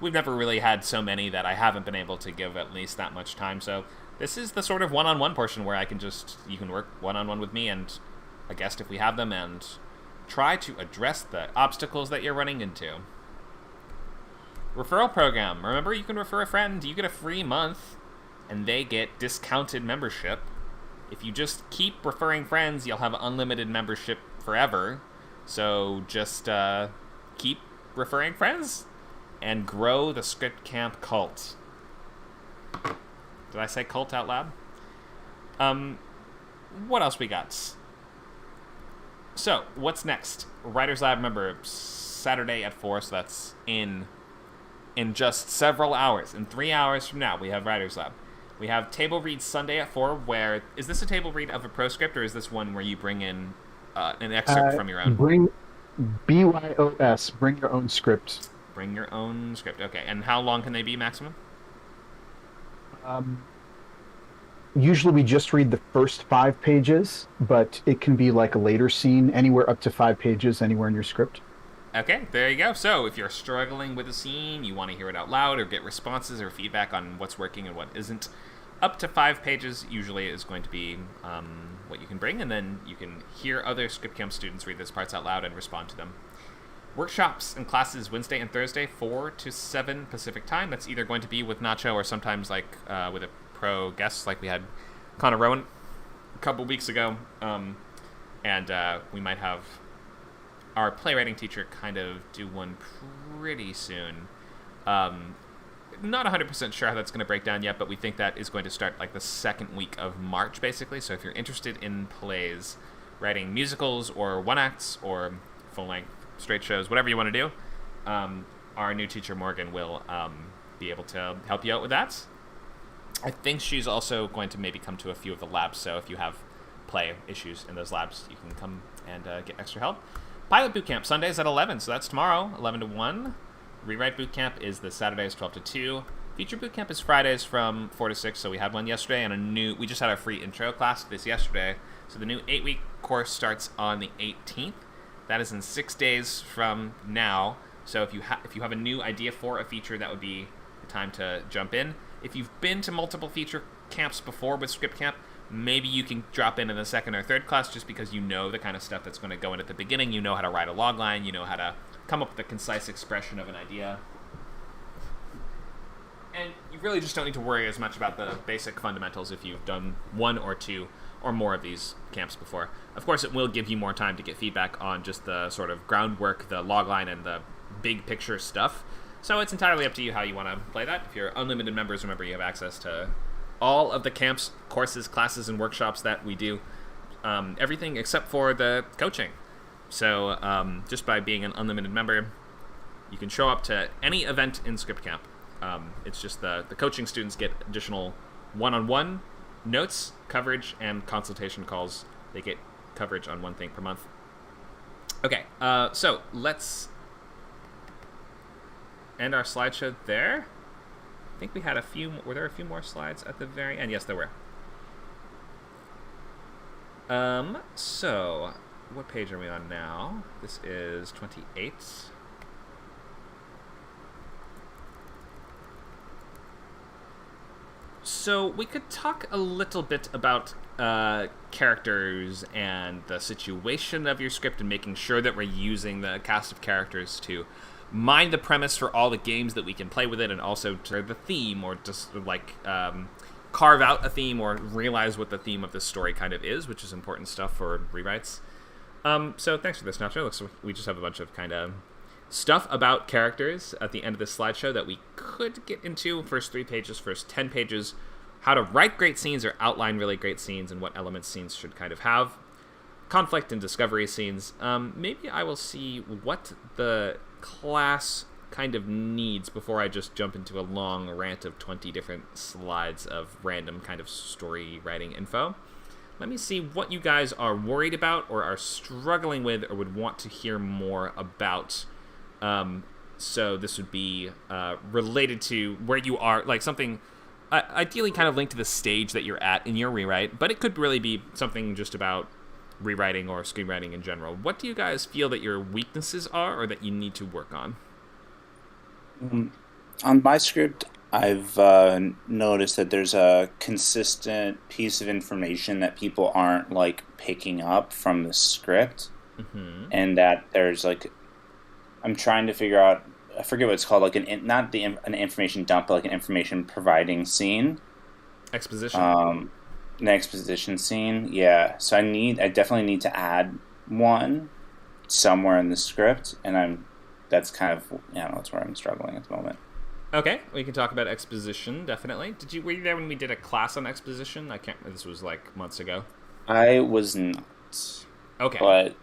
We've never really had so many that I haven't been able to give at least that much time, so this is the sort of one-on-one portion where you can work one-on-one with me and a guest if we have them, and try to address the obstacles that you're running into. Referral program. Remember, you can refer a friend, you get a free month, and they get discounted membership. If you just keep referring friends, you'll have unlimited membership forever. So just keep referring friends and grow the Script Camp cult. Did I say cult out loud? What else we got? So, what's next? Writers Lab, remember, Saturday at 4, so that's in just several hours. In 3 hours from now, we have Writers Lab. We have Table Read Sunday at 4, where... Is this a table read of a proscript, or is this one where you bring in an excerpt from your own? Bring BYOS, bring your own script. Bring your own script, okay. And how long can they be, maximum? Usually we just read the first 5 pages, but it can be like a later scene, anywhere up to 5 pages, anywhere in your script. Okay, there you go. So if you're struggling with a scene, you want to hear it out loud or get responses or feedback on what's working and what isn't, up to 5 pages usually is going to be what you can bring, and then you can hear other Script Camp students read those parts out loud and respond to them. Workshops and classes Wednesday and Thursday, 4 to 7 Pacific time. That's either going to be with Nacho or sometimes like with a pro guest, like we had Conor Rowan a couple weeks ago. And we might have our playwriting teacher kind of do one pretty soon. Not 100% sure how that's going to break down yet, but we think that is going to start like the second week of March, basically. So if you're interested in plays, writing musicals or one-acts or full-length straight shows, whatever you want to do, our new teacher, Morgan, will be able to help you out with that. I think she's also going to maybe come to a few of the labs, so if you have play issues in those labs, you can come and get extra help. Pilot Bootcamp, Sundays at 11, so that's tomorrow, 11 to 1. Rewrite Bootcamp is the Saturdays, 12 to 2. Feature Bootcamp is Fridays from 4 to 6, so we had one yesterday, and we just had our free intro class this yesterday. So the new 8-week course starts on the 18th. That is in 6 days from now. So if you have a new idea for a feature, that would be the time to jump in. If you've been to multiple feature camps before with Script Camp, maybe you can drop in the second or third class just because you know the kind of stuff that's going to go in at the beginning. You know how to write a logline. You know how to come up with a concise expression of an idea. And you really just don't need to worry as much about the basic fundamentals if you've done 1 or 2 or more of these camps before. Of course, it will give you more time to get feedback on just the sort of groundwork, the logline, and the big picture stuff. So it's entirely up to you how you want to play that. If you're unlimited members, remember you have access to all of the camps, courses, classes, and workshops that we do. Everything except for the coaching. So just by being an unlimited member, You can show up to any event in Script Camp. It's just the coaching students get additional one-on-one notes, coverage, and consultation calls. They get coverage on one thing per month. Okay, so let's end our slideshow there. I think we had a few. Were there a few more slides at the very end? Yes, there were. So what page are we on now? This is 28. So we could talk a little bit about characters and the situation of your script and making sure that we're using the cast of characters to mind the premise for all the games that we can play with it, and also to the theme, or just like carve out a theme or realize what the theme of this story kind of is, which is important stuff for rewrites. So thanks for this, Nacho. Looks like we just have a bunch of kind of stuff about characters at the end of this slideshow that we could get into. First 3 pages, first 10 pages, how to write great scenes or outline really great scenes, and what elements scenes should kind of have. Conflict and discovery scenes. Maybe I will see what the class kind of needs before I just jump into a long rant of 20 different slides of random kind of story writing info. Let me see what you guys are worried about or are struggling with or would want to hear more about. So this would be related to where you are, like something ideally kind of linked to the stage that you're at in your rewrite, but it could really be something just about rewriting or screenwriting in general. What do you guys feel that your weaknesses are or that you need to work on? On my script, I've noticed that there's a consistent piece of information that people aren't like picking up from the script, and that there's like, I'm trying to figure out, I forget what it's called, like an information dump, but like an information providing scene. Exposition. An exposition scene, yeah. So I definitely need to add one somewhere in the script, and that's kind of, that's where I'm struggling at the moment. Okay, we can talk about exposition, definitely. Were you there when we did a class on exposition? This was like months ago. I was not. Okay. But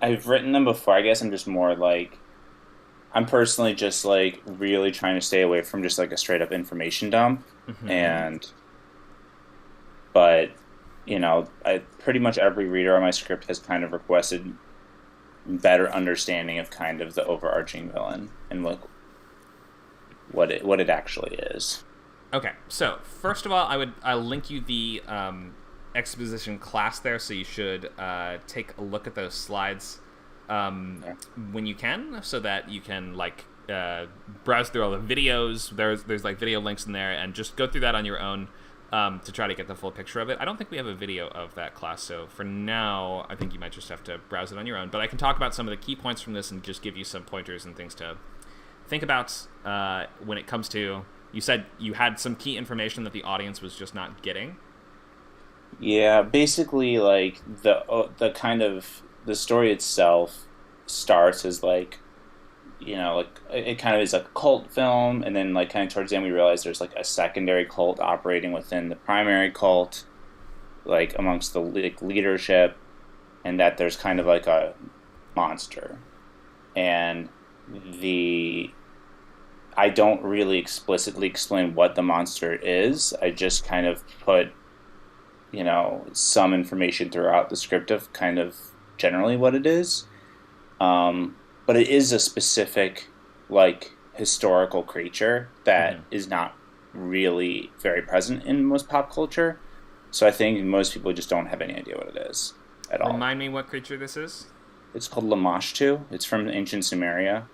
I've written them before. I guess I'm just more like, I'm personally just like really trying to stay away from just like a straight up information dump. But pretty much every reader on my script has kind of requested better understanding of kind of the overarching villain and what it actually is. Okay, so first of all, I'll link you the exposition class there, so you should take a look at those slides when you can, so that you can browse through all the videos. There's like video links in there, and just go through that on your own to try to get the full picture of it. I don't think we have a video of that class, so for now, I think you might just have to browse it on your own. But I can talk about some of the key points from this and just give you some pointers and things to think about when it comes to. You said you had some key information that the audience was just not getting. Yeah, basically, like the kind of the story itself starts as like, it kind of is like a cult film, and then like kind of towards the end we realize there's like a secondary cult operating within the primary cult, like amongst the leadership, and that there's kind of like a monster, and I don't really explicitly explain what the monster is. I just kind of put, some information throughout the script of kind of generally what it is. But it is a specific, like, historical creature that is not really very present in most pop culture. So I think most people just don't have any idea what it is at all. Remind me what creature this is? It's called Lamashtu. It's from ancient Sumeria.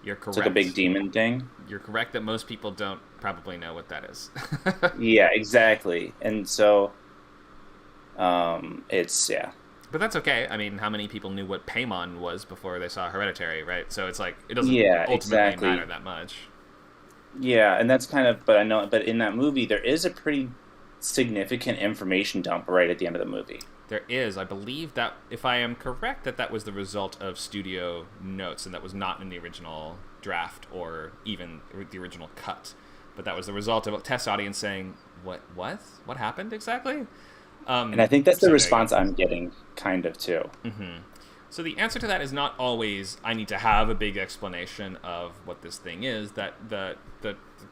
You're correct. It's like a big demon thing. You're correct that most people don't probably know what that is. Yeah, exactly. And so, yeah. But that's okay. I mean, how many people knew what Paimon was before they saw Hereditary, right? So it's like, it doesn't ultimately matter that much. Yeah, and that's kind of, but in that movie, there is a pretty significant information dump right at the end of the movie. There is. I believe that, if I am correct, that was the result of studio notes, and that was not in the original draft or even the original cut. But that was the result of a test audience saying, What happened exactly? And I think that's the response I'm getting, kind of, too. So the answer to that is not always, I need to have a big explanation of what this thing is. That the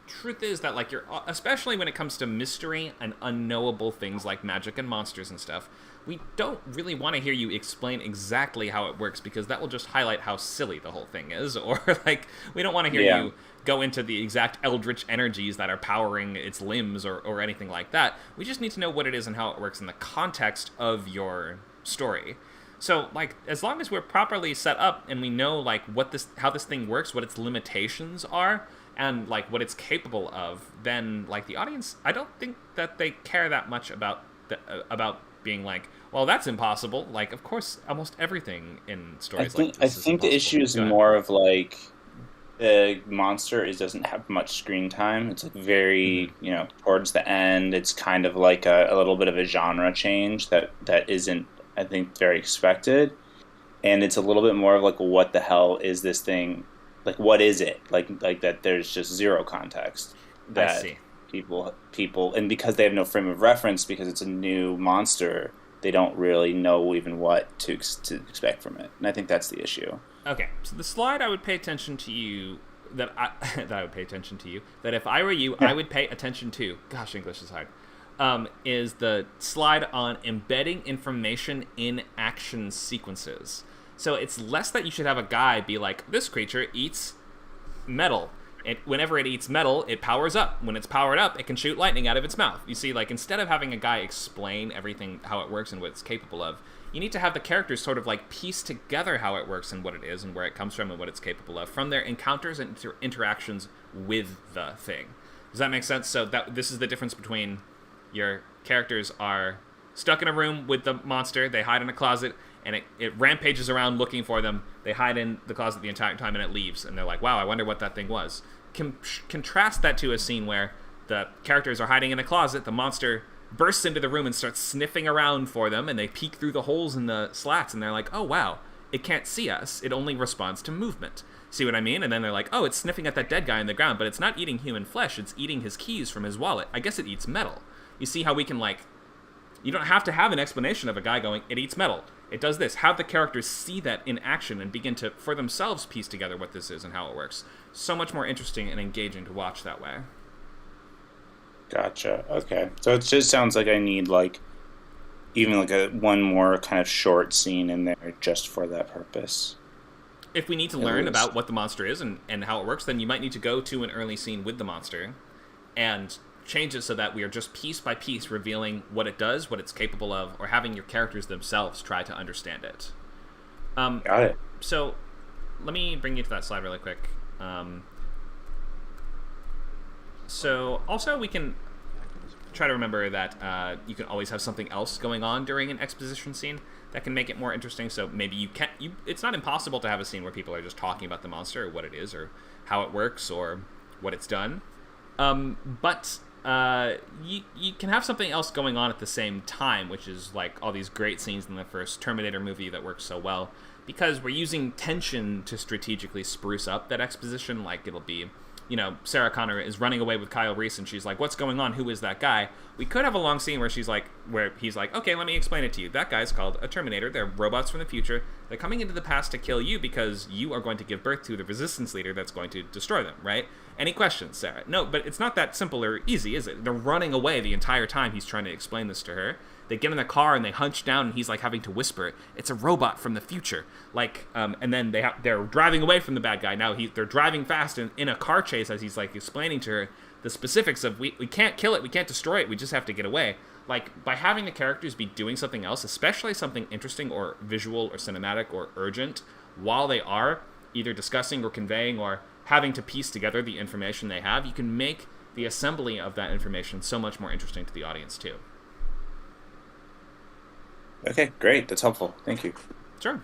truth is that, like, especially when it comes to mystery and unknowable things like magic and monsters and stuff, we don't really want to hear you explain exactly how it works, because that will just highlight how silly the whole thing is. Or, like, we don't want to hear you go into the exact eldritch energies that are powering its limbs or anything like that. We just need to know what it is and how it works in the context of your story. So, like, as long as we're properly set up and we know, like, how this thing works, what its limitations are, and, like, what it's capable of, then, like, the audience, I don't think that they care that much about being like, well, that's impossible. Like, of course, almost everything in stories like this is think the issue is more of, like, the monster doesn't have much screen time. It's, like, very, towards the end. It's kind of like a little bit of a genre change that isn't, I think, very expected. And it's a little bit more of, like, what the hell is this thing? Like, what is it? Like that there's just zero context. That I see. People, and because they have no frame of reference, because it's a new monster, they don't really know even what to expect from it. And I think that's the issue. Okay, so the slide I would pay attention to you, that if I were you, I would pay attention to, gosh, English is hard, is the slide on embedding information in action sequences. So it's less that you should have a guy be like, this creature eats metal. Whenever it eats metal, it powers up. When it's powered up, it can shoot lightning out of its mouth. You see, like, instead of having a guy explain everything, how it works and what it's capable of, you need to have the characters sort of, like, piece together how it works and what it is and where it comes from and what it's capable of from their encounters and interactions with the thing. Does that make sense? So this is the difference between your characters are stuck in a room with the monster, they hide in a closet, and it rampages around looking for them. They hide in the closet the entire time, and it leaves. And they're like, wow, I wonder what that thing was. Contrast that to a scene where the characters are hiding in a closet, the monster bursts into the room and starts sniffing around for them, and they peek through the holes in the slats, and they're like, oh, wow, it can't see us. It only responds to movement. See what I mean? And then they're like, oh, it's sniffing at that dead guy on the ground, but it's not eating human flesh. It's eating his keys from his wallet. I guess it eats metal. You see how we can, like, you don't have to have an explanation of a guy going, it eats metal. It does this. Have the characters see that in action and begin to, for themselves, piece together what this is and how it works. So much more interesting and engaging to watch that way. Gotcha. Okay. So it just sounds like I need, like, even like one more kind of short scene in there just for that purpose. If we need to learn about what the monster is and how it works, then you might need to go to an early scene with the monster and change it so that we are just piece by piece revealing what it does, what it's capable of, or having your characters themselves try to understand it. Got it. So let me bring you to that slide really quick. So also we can try to remember that you can always have something else going on during an exposition scene that can make it more interesting. So maybe it's not impossible to have a scene where people are just talking about the monster or what it is or how it works or what it's done. But you can have something else going on at the same time, which is like all these great scenes in the first Terminator movie that works so well, because we're using tension to strategically spruce up that exposition. Like, it'll be, Sarah Connor is running away with Kyle Reese, and she's like, what's going on? Who is that guy? We could have a long scene where he's like, okay, let me explain it to you. That guy's called a Terminator. They're robots from the future. They're coming into the past to kill you because you are going to give birth to the resistance leader that's going to destroy them, right? Any questions, Sarah? No, but it's not that simple or easy, is it? They're running away the entire time he's trying to explain this to her. They get in the car and they hunch down, and he's like having to whisper, it's a robot from the future. Like, and then they're driving away from the bad guy. Now they're driving fast in a car chase as he's like explaining to her the specifics of we can't kill it, we can't destroy it, we just have to get away. Like, by having the characters be doing something else, especially something interesting or visual or cinematic or urgent, while they are either discussing or conveying or having to piece together the information they have, you can make the assembly of that information so much more interesting to the audience too. Okay, great. That's helpful. Thank you. Sure.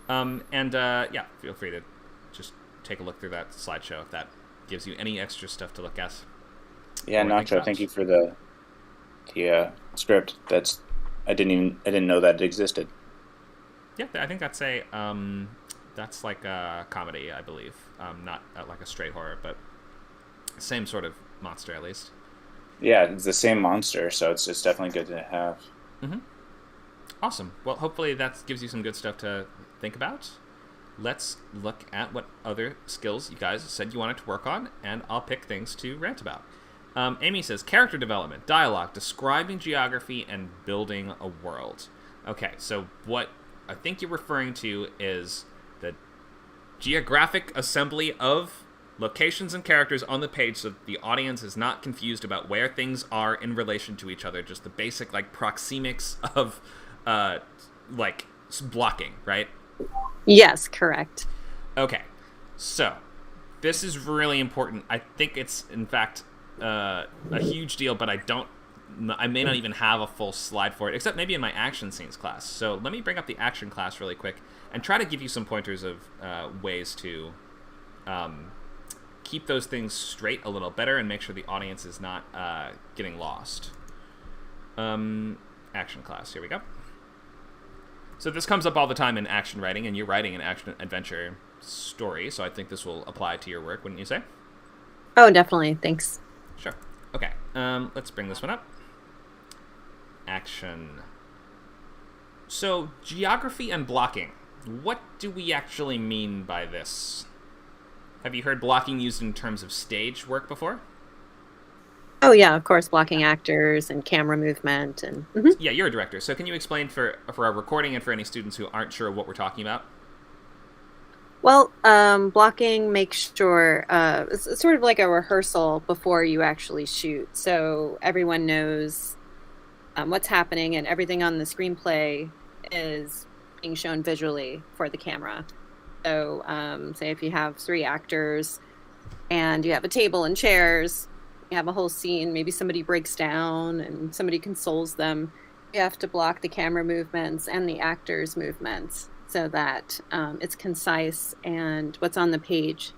Feel free to just take a look through that slideshow if that gives you any extra stuff to look at. Yeah, Nacho, thank you for the script. I didn't know that it existed. Yeah, I think that's that's like a comedy, I believe. Not like a straight horror, but same sort of monster at least. Yeah, it's the same monster, so it's definitely good to have. Mm-hmm. Awesome. Well, hopefully that gives you some good stuff to think about. Let's look at what other skills you guys said you wanted to work on, and I'll pick things to rant about. Amy says, character development, dialogue, describing geography, and building a world. Okay, so what I think you're referring to is the geographic assembly of locations and characters on the page so that the audience is not confused about where things are in relation to each other, just the basic, like, proxemics of, like, blocking, right? Yes, correct. Okay, so this is really important. I think it's, in fact, a huge deal, but I may not even have a full slide for it, except maybe in my action scenes class. So let me bring up the action class really quick and try to give you some pointers of ways to keep those things straight a little better and make sure the audience is not getting lost. Action class, here we go. So this comes up all the time in action writing, and you're writing an action adventure story, so I think this will apply to your work, wouldn't you say? Oh, definitely. Thanks. Sure. Okay, let's bring this one up. Action. So, geography and blocking. What do we actually mean by this? Have you heard blocking used in terms of stage work before? Oh, yeah, of course, blocking actors and camera movement. And Yeah, you're a director, so can you explain for our recording and for any students who aren't sure what we're talking about? Well, blocking makes sure it's sort of like a rehearsal before you actually shoot. So everyone knows what's happening, and everything on the screenplay is being shown visually for the camera. So say if you have 3 actors and you have a table and chairs, you have a whole scene, maybe somebody breaks down and somebody consoles them. You have to block the camera movements and the actors' movements so that it's concise and what's on the page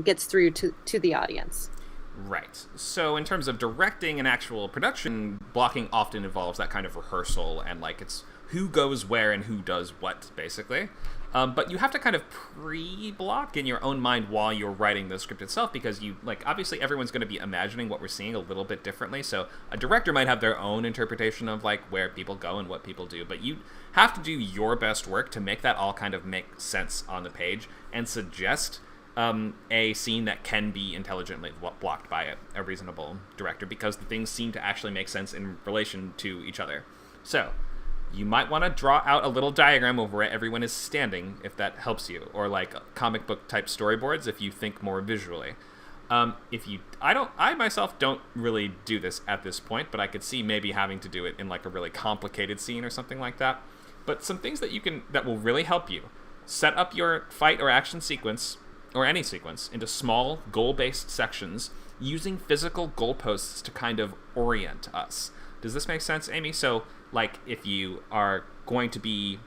gets through to the audience. Right. So in terms of directing an actual production, blocking often involves that kind of rehearsal and, like, it's who goes where and who does what, basically. But you have to kind of pre-block in your own mind while you're writing the script itself, because you, like, obviously everyone's going to be imagining what we're seeing a little bit differently. So a director might have their own interpretation of, like, where people go and what people do, but you have to do your best work to make that all kind of make sense on the page and suggest a scene that can be intelligently blocked by a reasonable director, because the things seem to actually make sense in relation to each other. So you might want to draw out a little diagram of where everyone is standing, if that helps you, or like comic book type storyboards if you think more visually. I myself don't really do this at this point, but I could see maybe having to do it in like a really complicated scene or something like that. But some things that will really help you: set up your fight or action sequence, or any sequence, into small goal-based sections using physical goalposts to kind of orient us. Does this make sense, Amy? So, like, if you are going to be,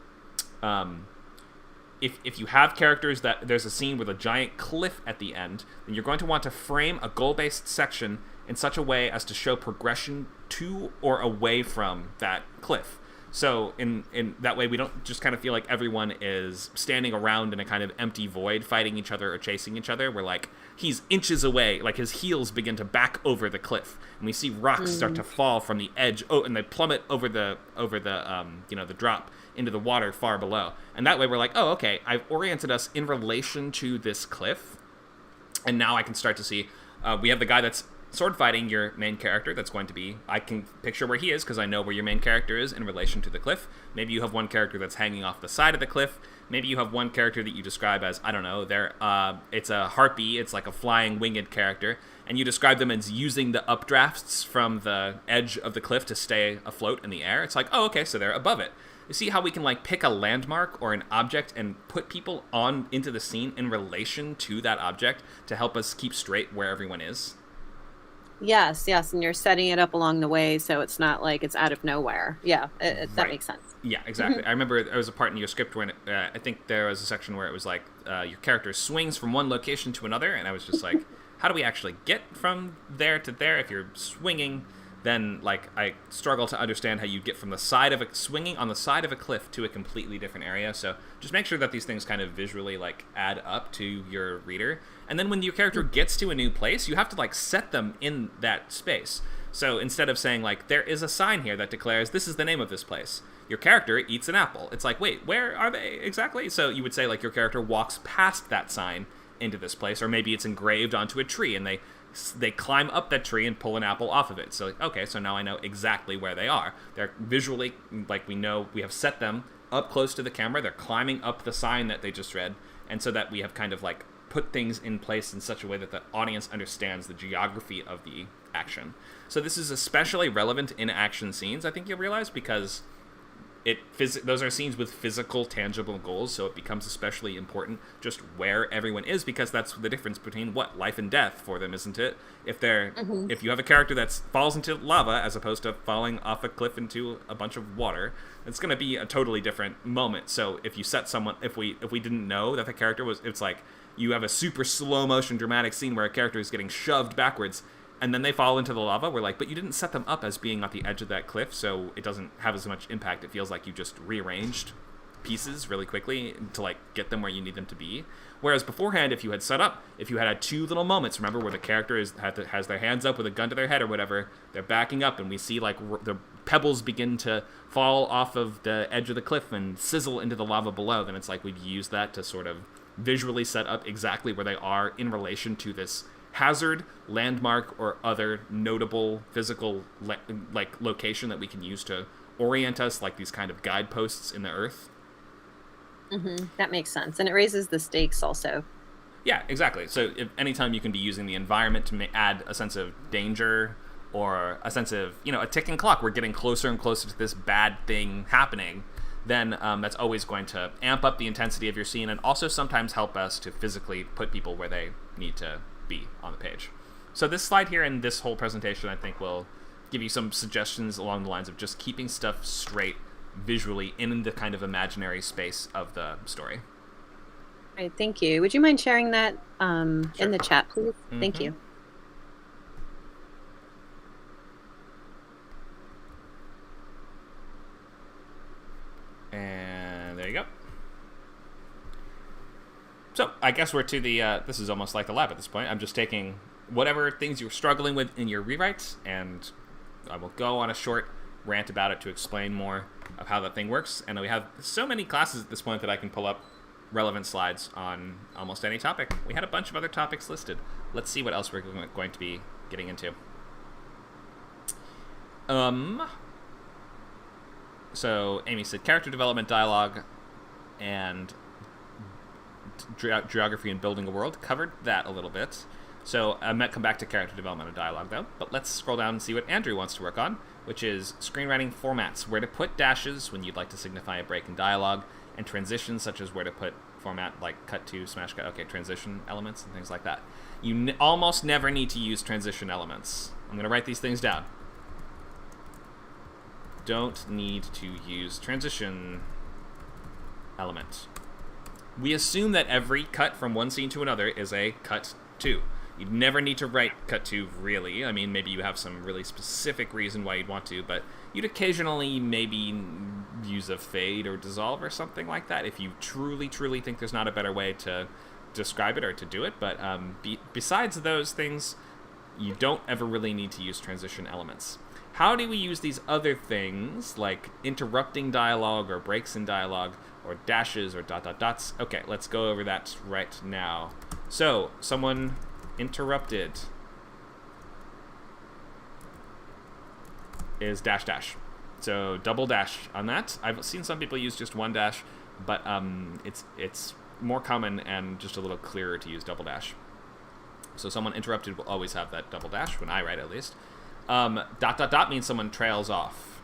if you have characters that there's a scene with a giant cliff at the end, then you're going to want to frame a goal-based section in such a way as to show progression to or away from that cliff. So in that way, we don't just kind of feel like everyone is standing around in a kind of empty void fighting each other or chasing each other. We're like, he's inches away, like his heels begin to back over the cliff, and we see rocks start to fall from the edge. Oh, and they plummet over the the drop into the water far below. And that way we're like, oh, okay, I've oriented us in relation to this cliff, and now I can start to see we have the guy that's sword fighting your main character. That's going to be, I can picture where he is because I know where your main character is in relation to the cliff. Maybe you have one character that's hanging off the side of the cliff. Maybe you have one character that you describe as, I don't know, it's a harpy, it's like a flying winged character, and you describe them as using the updrafts from the edge of the cliff to stay afloat in the air. It's like, oh, okay, so they're above it. You see how we can like pick a landmark or an object and put people on into the scene in relation to that object to help us keep straight where everyone is? Yes, and you're setting it up along the way so it's not like it's out of nowhere. Yeah, that makes sense. Yeah, exactly. I remember there was a part in your script when I think there was a section where it was like your character swings from one location to another, and I was just like, how do we actually get from there to there? If you're swinging, then like I struggle to understand how you get from the side of swinging on the side of a cliff to a completely different area. So just make sure that these things kind of visually like add up to your reader. And then when your character gets to a new place, you have to like set them in that space. So instead of saying like, there is a sign here that declares this is the name of this place, your character eats an apple. It's like, wait, where are they exactly? So you would say, like, your character walks past that sign into this place, or maybe it's engraved onto a tree, and they climb up that tree and pull an apple off of it. So, like, okay, so now I know exactly where they are. They're visually, like, we know we have set them up close to the camera. They're climbing up the sign that they just read, and so that we have kind of, like, put things in place in such a way that the audience understands the geography of the action. So this is especially relevant in action scenes, I think you'll realize, because those are scenes with physical, tangible goals, so it becomes especially important just where everyone is, because that's the difference between life and death for them, isn't it? If you have a character that falls into lava as opposed to falling off a cliff into a bunch of water, it's going to be a totally different moment. So if you set someone, if we didn't know that the character was, it's like you have a super slow motion dramatic scene where a character is getting shoved backwards and then they fall into the lava. We're like, but you didn't set them up as being at the edge of that cliff, so it doesn't have as much impact. It feels like you just rearranged pieces really quickly to, like, get them where you need them to be. Whereas beforehand, if you had had two little moments, remember, where the character has their hands up with a gun to their head or whatever, they're backing up, and we see, like, the pebbles begin to fall off of the edge of the cliff and sizzle into the lava below, then it's like we've used that to sort of visually set up exactly where they are in relation to this hazard, landmark, or other notable physical location that we can use to orient us, like these kind of guideposts in the earth. That makes sense, and it raises the stakes also. Yeah, exactly. So anytime you can be using the environment to add a sense of danger or a sense of, a ticking clock, we're getting closer and closer to this bad thing happening, then that's always going to amp up the intensity of your scene, and also sometimes help us to physically put people where they need to be on the page. So this slide here and this whole presentation, I think, will give you some suggestions along the lines of just keeping stuff straight visually in the kind of imaginary space of the story. All right, thank you. Would you mind sharing that Sure. in the chat, please? Thank you. And there you go. So I guess we're to the, this is almost like a lab at this point. I'm just taking whatever things you're struggling with in your rewrites, and I will go on a short rant about it to explain more of how that thing works. And we have so many classes at this point that I can pull up relevant slides on almost any topic. We had a bunch of other topics listed. Let's see what else we're going to be getting into. So Amy said character development, dialogue, and geography and building a world. Covered that a little bit. So I might come back to character development and dialogue, though. But let's scroll down and see what Andrew wants to work on, which is screenwriting formats, where to put dashes when you'd like to signify a break in dialogue, and transitions, such as where to put format like cut to, smash cut, transition elements and things like that. You almost never need to use transition elements. I'm going to write these things down. Don't need to use transition element. We assume that every cut from one scene to another is a cut to. You'd never need to write cut to, really. I mean, maybe you have some really specific reason why you'd want to, but you'd occasionally maybe use a fade or dissolve or something like that if you truly, truly think there's not a better way to describe it or to do it. But besides those things, you don't ever really need to use transition elements. How do we use these other things, like interrupting dialogue or breaks in dialogue or dashes or dots? Okay, let's go over that right now. So, someone interrupted is dash dash. So double dash on that. I've seen some people use just one dash, but it's more common and just a little clearer to use double dash. So someone interrupted will always have that double dash, when I write at least. Dot means someone trails off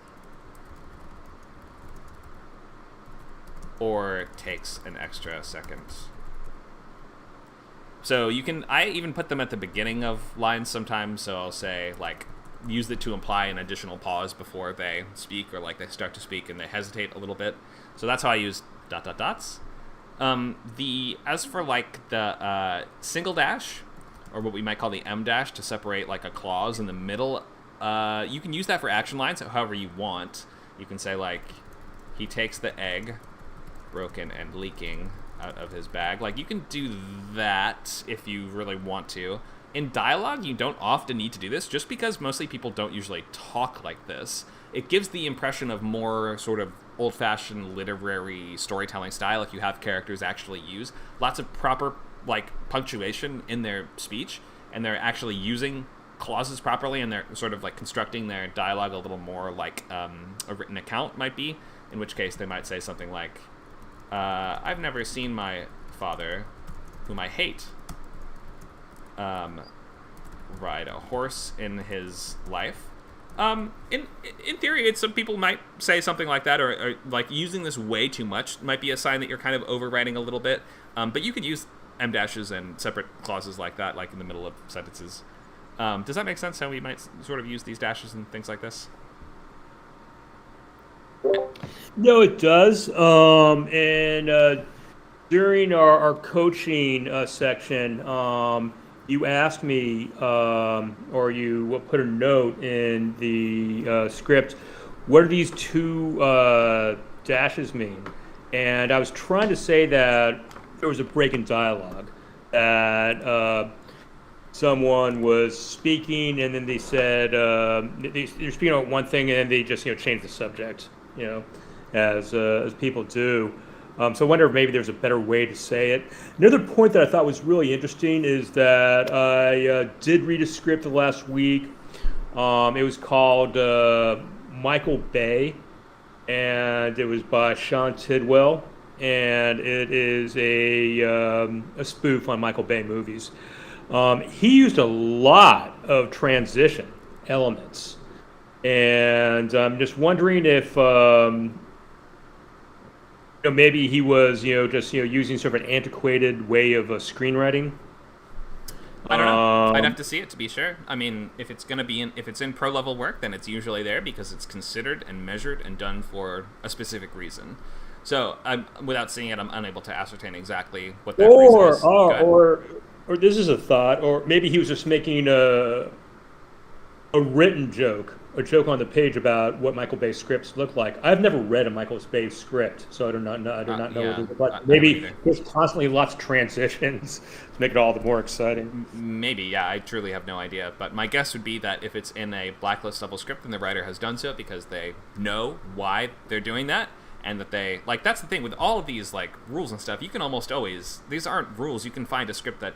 or takes an extra second. So I even put them at the beginning of lines sometimes, so I'll say, like, use it to imply an additional pause before they speak, or like they start to speak and they hesitate a little bit. So that's how I use dots. As for like the single dash, or what we might call the M dash, to separate like a clause in the middle, you can use that for action lines however you want. You can say, like, he takes the egg, broken and leaking, out of his bag. Like, you can do that if you really want to. In dialogue, you don't often need to do this, just because mostly people don't usually talk like this. it gives the impression of more sort of old-fashioned literary storytelling style if you have characters actually use lots of proper like punctuation in their speech, and they're actually using clauses properly, and they're sort of like constructing their dialogue a little more like a written account might be, in which case they might say something like, I've never seen my father, whom I hate, ride a horse in his life. In theory, some people might say something like that, or like using this way too much might be a sign that you're kind of overwriting a little bit. But you could use em dashes and separate clauses like that, like in the middle of sentences. Does that make sense? How we might sort of use these dashes and things like this? No, it does. And during our coaching section, you asked me, or you put a note in the script, what do these two dashes mean? And I was trying to say that there was a break in dialogue, that someone was speaking and then they said, they're speaking about one thing and then they just changed the subject, as people do. So I wonder if maybe there's a better way to say it. Another point that I thought was really interesting is that I did read a script the last week. It was called Michael Bay, and it was by Sean Tidwell, and it is a spoof on Michael Bay movies. He used a lot of transition elements, and I'm just wondering if maybe he was, just using sort of an antiquated way of screenwriting. I don't know. I'd have to see it to be sure. I mean, if it's in pro level work, then it's usually there because it's considered and measured and done for a specific reason. So, without seeing it, I'm unable to ascertain exactly what that reason is. Or this is a thought, or maybe he was just making a written joke, a joke on the page about what Michael Bay's scripts look like. I've never read a Michael Bay script, so I do not know what it but maybe there's constantly lots of transitions to make it all the more exciting. Maybe, yeah, I truly have no idea. But my guess would be that if it's in a blacklist level script, then the writer has done so because they know why they're doing that, and that they, like, that's the thing with all of these, like, rules and stuff, you can almost always, these aren't rules, you can find a script that,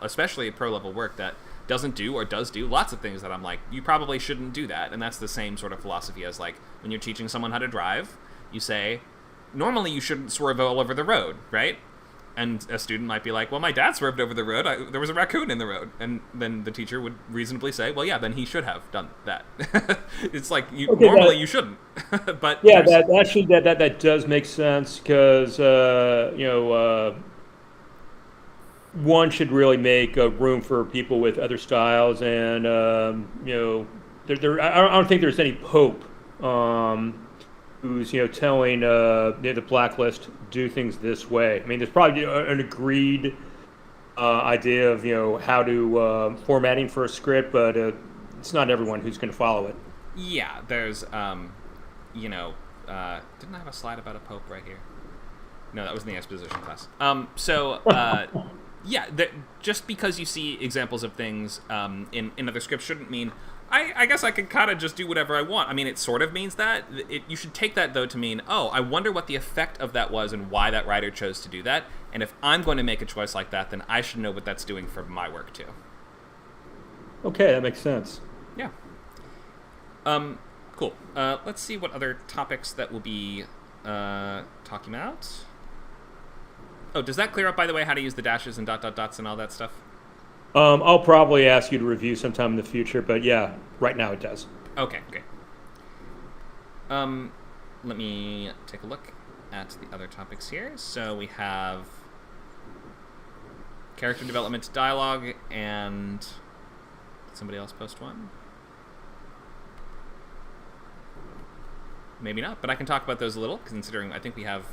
especially at pro level work, that doesn't do or does do lots of things that I'm like, you probably shouldn't do that. And that's the same sort of philosophy as like when you're teaching someone how to drive, you say, normally you shouldn't swerve all over the road, right? And a student might be like, well, my dad swerved over the road. There was a raccoon in the road. And then the teacher would reasonably say, well, yeah, then he should have done that. It's like, normally you shouldn't. But yeah, that does make sense because, one should really make room for people with other styles, and I don't think there's any pope who's telling the blacklist do things this way. I mean, there's probably an agreed idea of how to formatting for a script, but it's not everyone who's going to follow it. Yeah, there's didn't I have a slide about a pope right here? No, that was in the exposition class. Yeah, just because you see examples of things in other scripts shouldn't mean, I guess I can kind of just do whatever I want. I mean, it sort of means that. You should take that, though, to mean, oh, I wonder what the effect of that was and why that writer chose to do that. And if I'm going to make a choice like that, then I should know what that's doing for my work, too. Okay, that makes sense. Yeah. Cool. Let's see what other topics that we'll be talking about. Oh, does that clear up, by the way, how to use the dashes and dots and all that stuff? I'll probably ask you to review sometime in the future, but yeah, right now it does. Okay, great. Let me take a look at the other topics here. So we have character development dialogue, and did somebody else post one? Maybe not, but I can talk about those a little, considering I think we have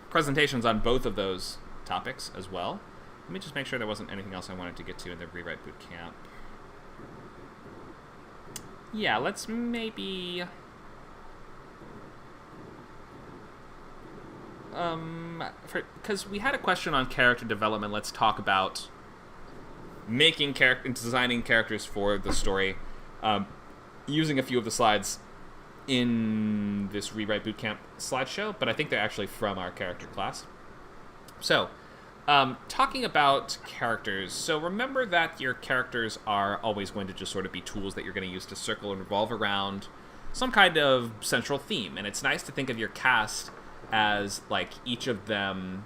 presentations on both of those topics as well. Let me just make sure there wasn't anything else I wanted to get to in the Rewrite Bootcamp. Yeah, let's maybe... because we had a question on character development, let's talk about making designing characters for the story, using a few of the slides in this Rewrite Bootcamp slideshow, but I think they're actually from our character class. So, talking about characters, so remember that your characters are always going to just sort of be tools that you're going to use to circle and revolve around some kind of central theme, and it's nice to think of your cast as, like, each of them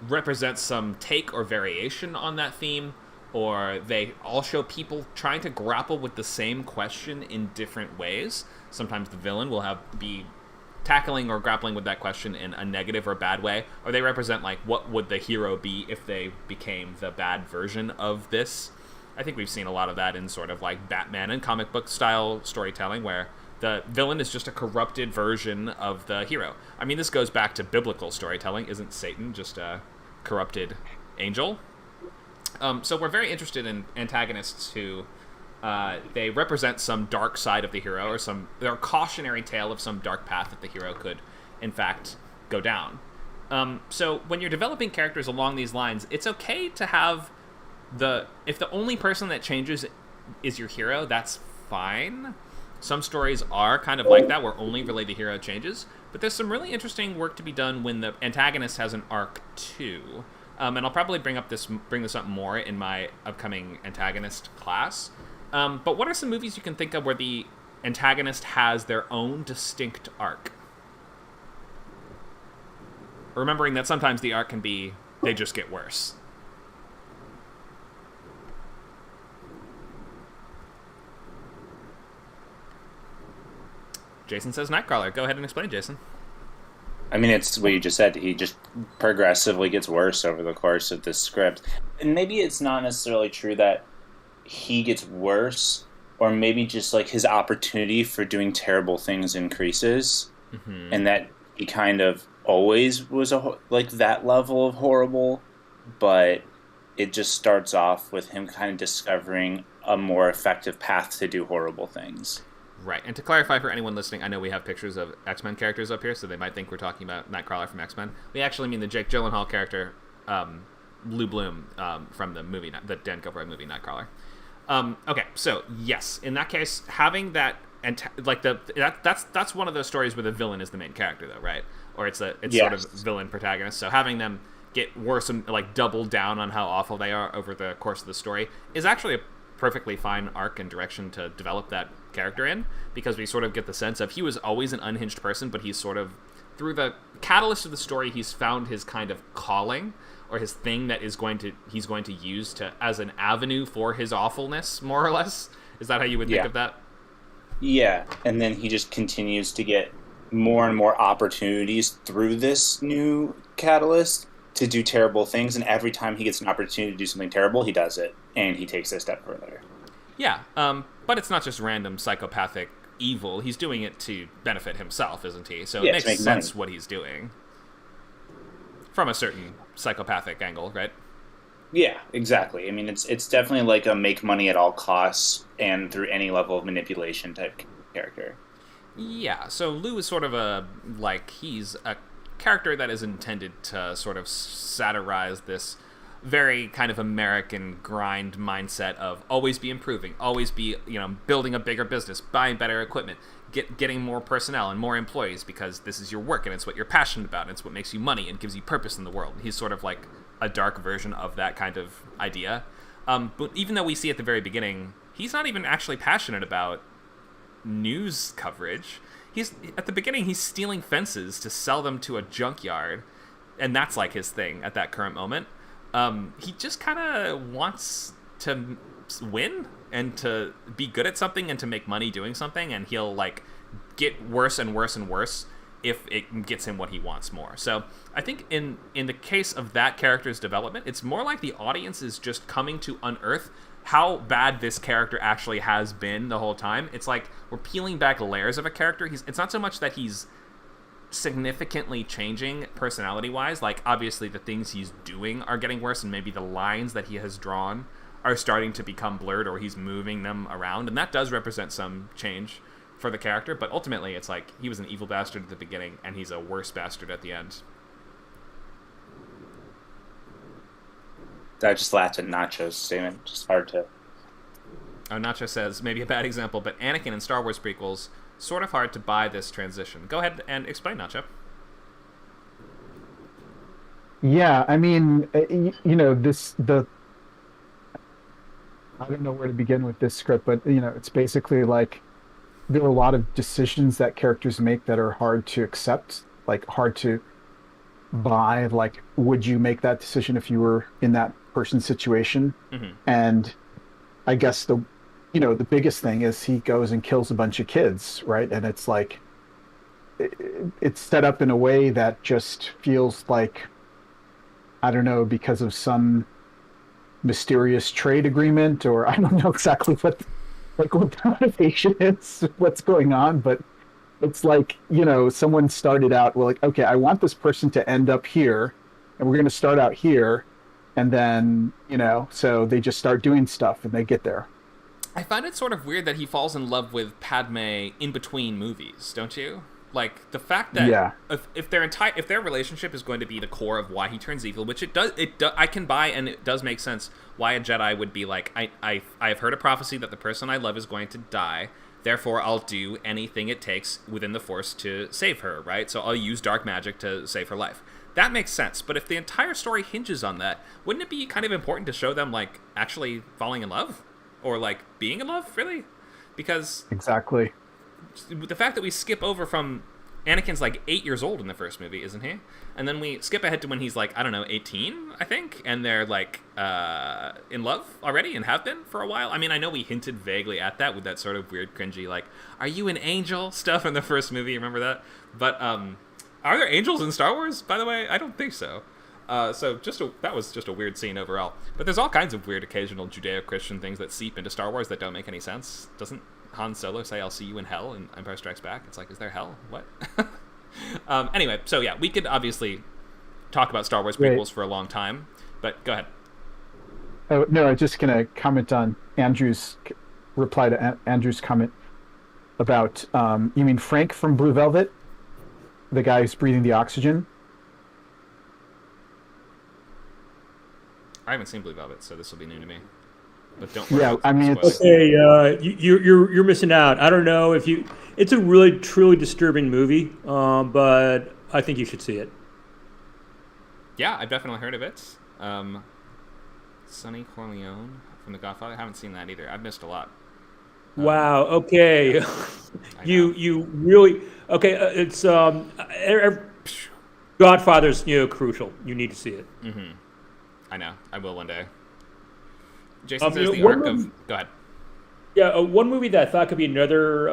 represents some take or variation on that theme, or they all show people trying to grapple with the same question in different ways. Sometimes the villain will be tackling or grappling with that question in a negative or bad way, or they represent, like, what would the hero be if they became the bad version of this. I think we've seen a lot of that in sort of like Batman and comic book style storytelling, where the villain is just a corrupted version of the hero. I mean, this goes back to biblical storytelling. Isn't Satan just a corrupted angel? So we're very interested in antagonists who they represent some dark side of the hero, or they're a cautionary tale of some dark path that the hero could, in fact, go down. So when you're developing characters along these lines, it's okay to have if the only person that changes is your hero, that's fine. Some stories are kind of like that, where only really the hero changes. But there's some really interesting work to be done when the antagonist has an arc too. And I'll probably bring this up more in my upcoming antagonist class. But what are some movies you can think of where the antagonist has their own distinct arc? Remembering that sometimes the arc can be they just get worse. Jason says Nightcrawler. Go ahead and explain, Jason. I mean, it's what you just said. He just progressively gets worse over the course of this script. And maybe it's not necessarily true that he gets worse, or maybe just like his opportunity for doing terrible things increases, and that he kind of always was like that level of horrible, but it just starts off with him kind of discovering a more effective path to do horrible things. Right, and to clarify for anyone listening, I know we have pictures of X-Men characters up here, so they might think we're talking about Nightcrawler from X-Men. We actually mean the Jake Gyllenhaal character, Lou Bloom, from the movie, the Dan Gilroy movie Nightcrawler. Okay, so yes, in that case, having that, and that's one of those stories where the villain is the main character, though, right? Or it's sort of villain protagonist. So having them get worse and like double down on how awful they are over the course of the story is actually a perfectly fine arc and direction to develop that character in, because we sort of get the sense of he was always an unhinged person, but he's sort of, through the catalyst of the story, he's found his kind of calling, or his thing that he's going to use as an avenue for his awfulness, more or less. Is that how you would think of that? Yeah, and then he just continues to get more and more opportunities through this new catalyst to do terrible things, and every time he gets an opportunity to do something terrible, he does it, and he takes it a step further. Yeah, but it's not just random psychopathic evil. He's doing it to benefit himself, isn't he? So it makes sense what he's doing from a certain psychopathic angle, right? Yeah, exactly. I mean, it's definitely like a make money at all costs and through any level of manipulation type character. Yeah, so Lou is sort of he's a character that is intended to sort of satirize this very kind of American grind mindset of always be improving, always be, building a bigger business, buying better equipment, getting more personnel and more employees because this is your work and it's what you're passionate about and it's what makes you money and gives you purpose in the world. He's sort of like a dark version of that kind of idea. But even though we see at the very beginning, he's not even actually passionate about news coverage. At the beginning, he's stealing fences to sell them to a junkyard, and that's like his thing at that current moment. He just kind of wants to win and to be good at something and to make money doing something, and he'll like get worse and worse and worse if it gets him what he wants more. So I think in the case of that character's development, it's more like the audience is just coming to unearth how bad this character actually has been the whole time. It's like we're peeling back layers of a character. It's not so much that he's significantly changing personality-wise. Like, obviously the things he's doing are getting worse, and maybe the lines that he has drawn are starting to become blurred, or he's moving them around, and that does represent some change for the character. But ultimately, it's like he was an evil bastard at the beginning, and he's a worse bastard at the end. I just laughed at Nacho's statement. Just hard to... Oh, Nacho says, maybe a bad example, but Anakin in Star Wars prequels, sort of hard to buy this transition. Go ahead and explain, Nacho. Yeah, I mean, I don't know where to begin with this script, but it's basically like there are a lot of decisions that characters make that are hard to accept, like hard to buy. Like, would you make that decision if you were in that person's situation? Mm-hmm. And I guess the biggest thing is he goes and kills a bunch of kids, right? And it's like it's set up in a way that just feels like, I don't know, because of some mysterious trade agreement, or I don't know exactly what the motivation is, what's going on, but it's like, someone started out, well, like, okay, I want this person to end up here, and we're going to start out here, and then, so they just start doing stuff and they get there. I find it sort of weird that he falls in love with Padme in between movies, don't you? Like, the fact that if their relationship is going to be the core of why he turns evil, which it does, I can buy, and it does make sense why a Jedi would be like, I have heard a prophecy that the person I love is going to die, therefore I'll do anything it takes within the Force to save her, right? So I'll use dark magic to save her life. That makes sense, but if the entire story hinges on that, wouldn't it be kind of important to show them, like, actually falling in love? Or, like, being in love, really? Because exactly. The fact that we skip over from Anakin's like 8 years old in the first movie, isn't he? And then we skip ahead to when he's like, I don't know, 18, I think, and they're like in love already and have been for a while. I mean, I know we hinted vaguely at that with that sort of weird, cringy, like, are you an angel stuff in the first movie, remember that? But are there angels in Star Wars, by the way? I don't think so. So that was just a weird scene overall. But there's all kinds of weird occasional Judeo-Christian things that seep into Star Wars that don't make any sense. Doesn't Han Solo say, I'll see you in hell in Empire Strikes Back? It's like, is there hell? What? Anyway, so yeah, we could obviously talk about Star Wars prequels for a long time, but go ahead. Oh, no, I'm just going to comment on Andrew's reply to Andrew's comment about, you mean Frank from Blue Velvet? The guy who's breathing the oxygen? I haven't seen Blue Velvet, so this will be new to me. But don't worry. Yeah, I mean, you're missing out. I don't know if you. It's a really truly disturbing movie, but I think you should see it. Yeah, I've definitely heard of it. Sonny Corleone from The Godfather. I haven't seen that either. I've missed a lot. Wow. Okay. you really okay? It's Godfather's crucial. You need to see it. Mm-hmm. I know. I will one day. Jason says the arc of... Go ahead. Yeah, one movie that I thought could be another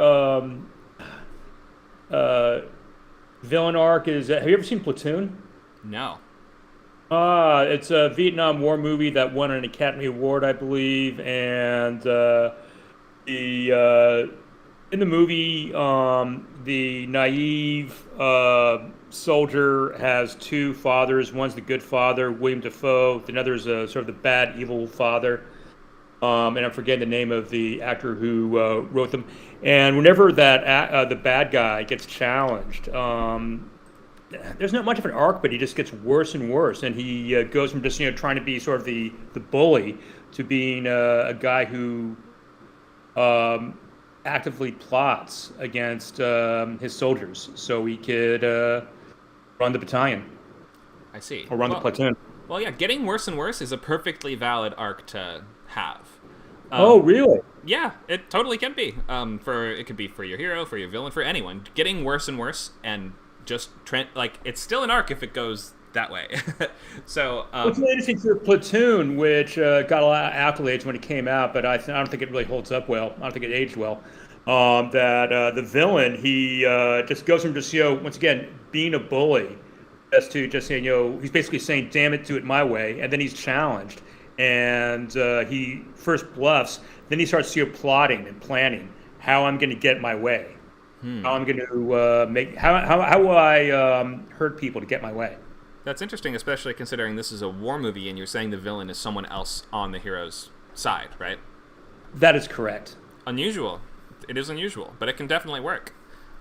villain arc is... have you ever seen Platoon? No. It's a Vietnam War movie that won an Academy Award, I believe, and in the movie, the naive soldier has two fathers. One's the good father, William Dafoe. Another's sort of the bad, evil father. And I'm forgetting the name of the actor who wrote them. And whenever that the bad guy gets challenged, there's not much of an arc, but he just gets worse and worse. And he goes from just trying to be sort of the bully to being a guy who actively plots against his soldiers so he could run the battalion. I see. Or run the platoon. Well, yeah, getting worse and worse is a perfectly valid arc to have. Oh, really? Yeah, it totally can be. It could be for your hero, for your villain, for anyone. Getting worse and worse, and just it's still an arc if it goes that way. So what's interesting for Platoon, which got a lot of accolades when it came out, but I don't think it really holds up well. I don't think it aged well. That the villain, he just goes from just once again being a bully, as to just he's basically saying, "Damn it, do it my way," and then he's challenged, and he first bluffs, then he starts plotting and planning how I'm going to get my way, how I'm going to how will I hurt people to get my way. That's interesting, especially considering this is a war movie and you're saying the villain is someone else on the hero's side, right? That is correct. Unusual. It is unusual, but it can definitely work.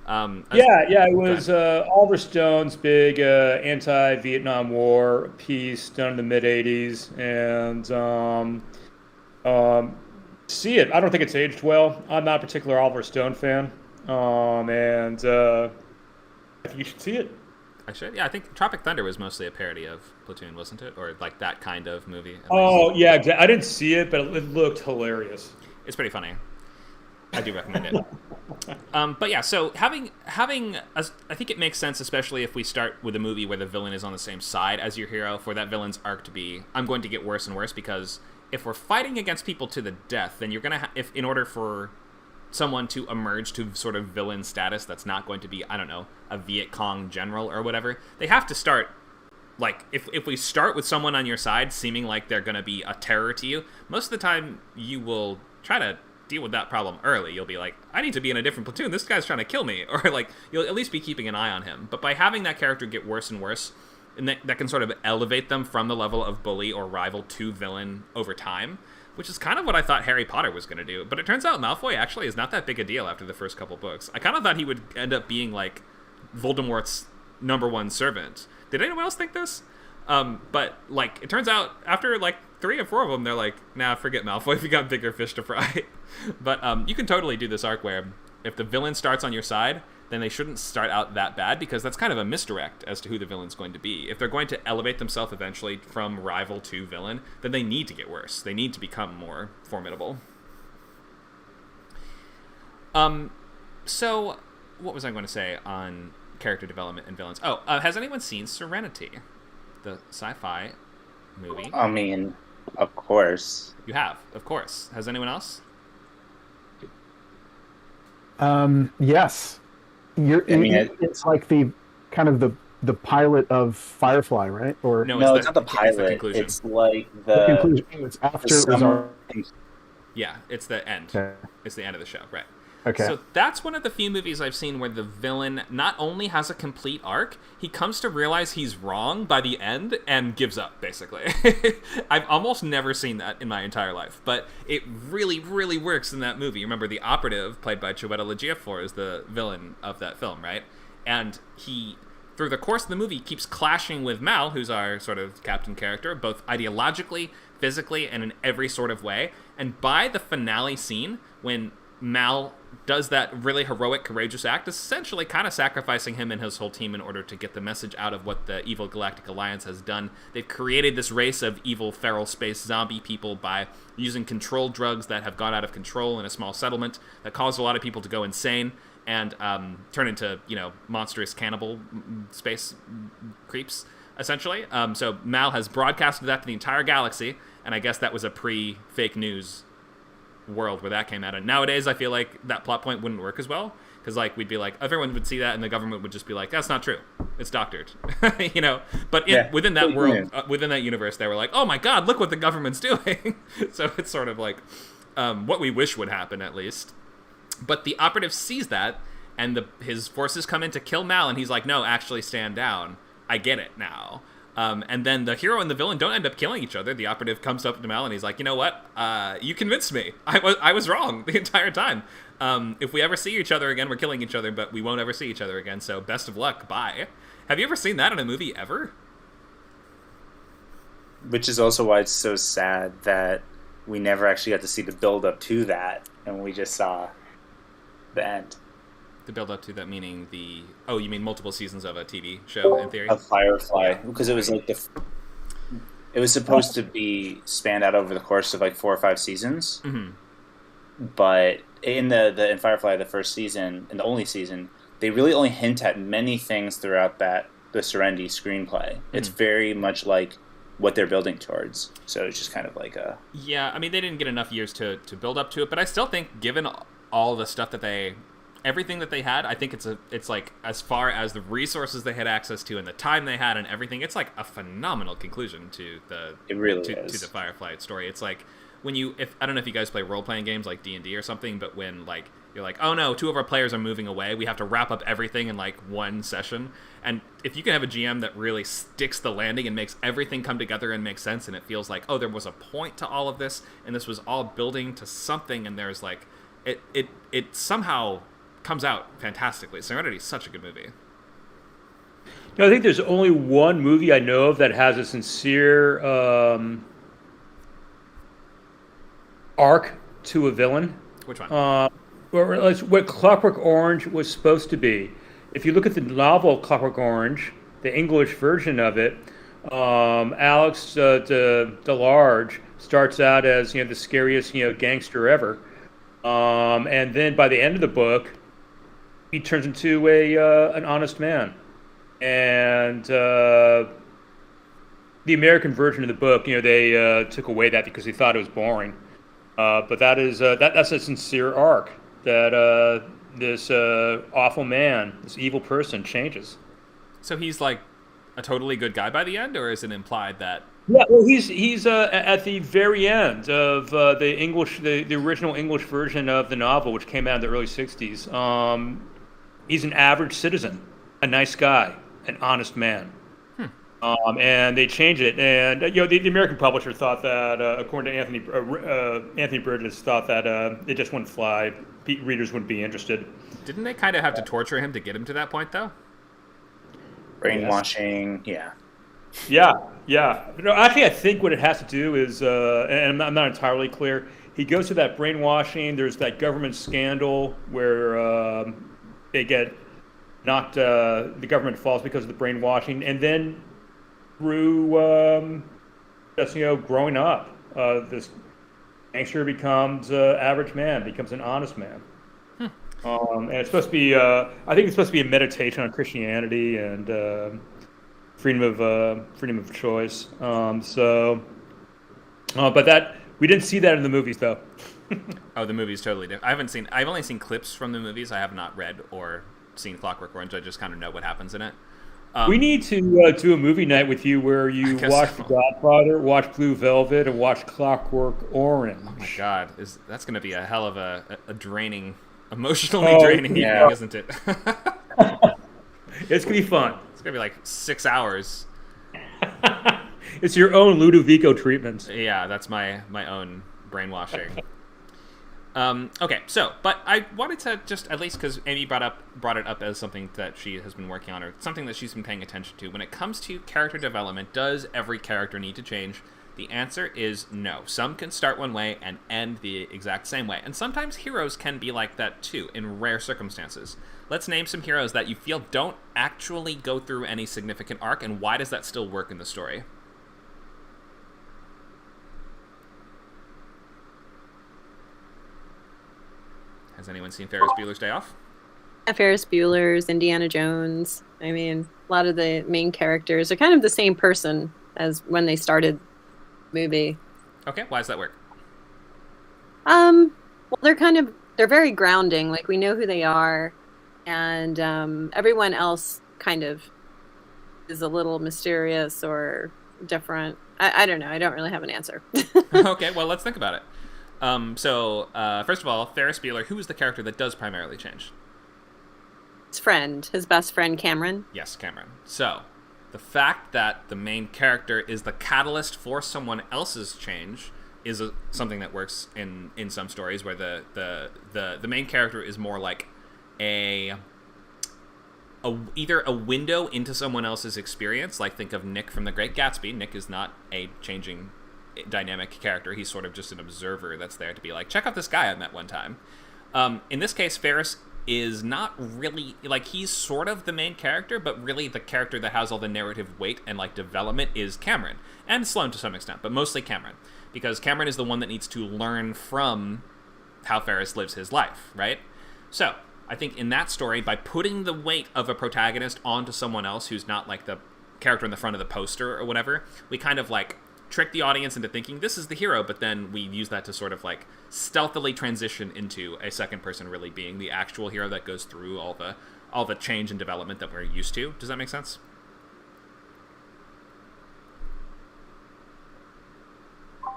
It was Oliver Stone's big anti-Vietnam War piece done in the mid-'80s, and See it. I don't think it's aged well. I'm not a particular Oliver Stone fan, and I think you should see it. I should. Yeah, I think Tropic Thunder was mostly a parody of Platoon, wasn't it? Or like that kind of movie. At least. Oh yeah, I didn't see it, but it looked hilarious. It's pretty funny. I do recommend it. But yeah, so having I think it makes sense, especially if we start with a movie where the villain is on the same side as your hero, for that villain's arc to be, I'm going to get worse and worse, because if we're fighting against people to the death, then you're gonna if in order for someone to emerge to sort of villain status, that's not going to be, I don't know, a Viet Cong general or whatever. They have to start, like, if we start with someone on your side seeming like they're going to be a terror to you, most of the time you will try to deal with that problem early. You'll be like, I need to be in a different platoon. This guy's trying to kill me. Or, like, you'll at least be keeping an eye on him. But by having that character get worse and worse, and that can sort of elevate them from the level of bully or rival to villain over time, which is kind of what I thought Harry Potter was going to do. But it turns out Malfoy actually is not that big a deal after the first couple books. I kind of thought he would end up being, like, Voldemort's #1 servant. Did anyone else think this? But, like, it turns out after, like, 3 or 4 of them, they're like, nah, forget Malfoy, we got bigger fish to fry. But you can totally do this arc where if the villain starts on your side, then they shouldn't start out that bad, because that's kind of a misdirect as to who the villain's going to be. If they're going to elevate themselves eventually from rival to villain, then they need to get worse. They need to become more formidable. So, what was I going to say on character development and villains? Oh, has anyone seen Serenity, the sci-fi movie? I mean, of course. You have, of course. Has anyone else? Yes. It's like the kind of the pilot of Firefly, right? Or no, it's not the pilot. It's like the conclusion. It's after it was our... Yeah, it's the end. Okay. It's the end of the show, right? Okay. So that's one of the few movies I've seen where the villain not only has a complete arc, he comes to realize he's wrong by the end and gives up, basically. I've almost never seen that in my entire life, but it really, really works in that movie. Remember, the operative, played by Chiwetel Ejiofor, is the villain of that film, right? And he, through the course of the movie, keeps clashing with Mal, who's our sort of captain character, both ideologically, physically, and in every sort of way. And by the finale scene, when Mal does that really heroic, courageous act, essentially kind of sacrificing him and his whole team in order to get the message out of what the evil Galactic Alliance has done. They've created this race of evil feral space zombie people by using controlled drugs that have gone out of control in a small settlement that caused a lot of people to go insane and turn into, monstrous cannibal space creeps, essentially. So Mal has broadcasted that to the entire galaxy, and I guess that was a pre-fake news world where that came out. And nowadays I feel like that plot point wouldn't work as well, because like we'd be like, everyone would see that and the government would just be like, that's not true, it's doctored. But within that world, within that universe, they were like, oh my god, look what the government's doing. So it's sort of like what we wish would happen, at least. But the operative sees that, and his forces come in to kill Mal, and he's like, no, actually stand down, I get it now. And then the hero and the villain don't end up killing each other. The operative comes up to Mal and he's like, you know what? You convinced me. I was wrong the entire time. If we ever see each other again, we're killing each other, but we won't ever see each other again, so best of luck, bye. Have you ever seen that in a movie, ever? Which is also why it's so sad that we never actually got to see the build-up to that, and we just saw the end. The build up to that, meaning you mean multiple seasons of a TV show, in theory? Of Firefly, because it was like it was supposed to be spanned out over the course of like 4 or 5 seasons. Mm-hmm. But in in Firefly, the first season and the only season, they really only hint at many things throughout the Serenity screenplay. Mm-hmm. It's very much like what they're building towards. So it's just kind of like a... Yeah, I mean, they didn't get enough years to build up to it, but I still think, given all the stuff that everything that they had, I think it's like, as far as the resources they had access to and the time they had and everything, it's like a phenomenal conclusion to the the Firefly story. It's like when I don't know if you guys play role-playing games like D&D or something, but when like you're like, oh no, 2 of our players are moving away, we have to wrap up everything in like one session. And if you can have a GM that really sticks the landing and makes everything come together and make sense, and it feels like, oh, there was a point to all of this and this was all building to something, and there's like it somehow comes out fantastically. Serenity is such a good movie. I think there's only one movie I know of that has a sincere arc to a villain. Which one? Or at least what Clockwork Orange was supposed to be. If you look at the novel Clockwork Orange, the English version of it, Alex DeLarge starts out as the scariest gangster ever, and then by the end of the book, he turns into an honest man. And the American version of the book, they took away that because they thought it was boring. But that's a sincere arc that this awful man, this evil person, changes. So he's like a totally good guy by the end, or is it implied that? Yeah, well, he's at the very end of the original English version of the novel, which came out in the early '60s. He's an average citizen, a nice guy, an honest man. And they changed it, and the American publisher thought that, according to Anthony Burgess, thought that it just wouldn't fly. Readers wouldn't be interested. Didn't they kind of have to torture him to get him to that point, though? Brainwashing, yeah. Yeah. No, actually, I think what it has to do is, and I'm not entirely clear. He goes through that brainwashing. There's that government scandal where they get knocked. The government falls because of the brainwashing, and then through just growing up, this gangster becomes average man, becomes an honest man. And it's supposed to be, I think it's supposed to be a meditation on Christianity and freedom of choice. But that we didn't see that in the movies, though. Oh, the movie's totally different. I've only seen clips from the movies. I have not read or seen Clockwork Orange. I just kind of know what happens in it. We need to do a movie night with you where you watch The Godfather, watch Blue Velvet, and watch Clockwork Orange. Oh my God, that's going to be a hell of a draining, emotionally draining evening, isn't it? It's going to be fun. It's going to be like 6 hours. It's your own Ludovico treatment. Yeah, that's my own brainwashing. Okay, so, but I wanted to just, at least because Amy brought it up as something that she has been working on, or something that she's been paying attention to. When it comes to character development, does every character need to change? The answer is no. Some can start one way and end the exact same way. And sometimes heroes can be like that too, in rare circumstances. Let's name some heroes that you feel don't actually go through any significant arc, and why does that still work in the story? Has anyone seen Ferris Bueller's Day Off? Ferris Bueller's, Indiana Jones. I mean, a lot of the main characters are kind of the same person as when they started the movie. Okay, why does that work? Well, they're very grounding. Like, we know who they are, and everyone else kind of is a little mysterious or different. I don't know. I don't really have an answer. Okay, well, let's think about it. So, first of all, Ferris Bueller, who is the character that does primarily change? His best friend, Cameron. Yes, Cameron. So, the fact that the main character is the catalyst for someone else's change is something that works in some stories where the main character is more like either a window into someone else's experience. Like, think of Nick from The Great Gatsby. Nick is not a changing dynamic character. He's sort of just an observer that's there to be like, check out this guy I met one time. In this case, Ferris is not really, like, he's sort of the main character, but really the character that has all the narrative weight and like development is Cameron, and Sloane to some extent, but mostly Cameron, because Cameron is the one that needs to learn from how Ferris lives his life, right? So I think in that story, by putting the weight of a protagonist onto someone else who's not like the character in the front of the poster or whatever, we kind of like trick the audience into thinking this is the hero, but then we use that to sort of like stealthily transition into a second person really being the actual hero that goes through all the change and development that we're used to. Does that make sense?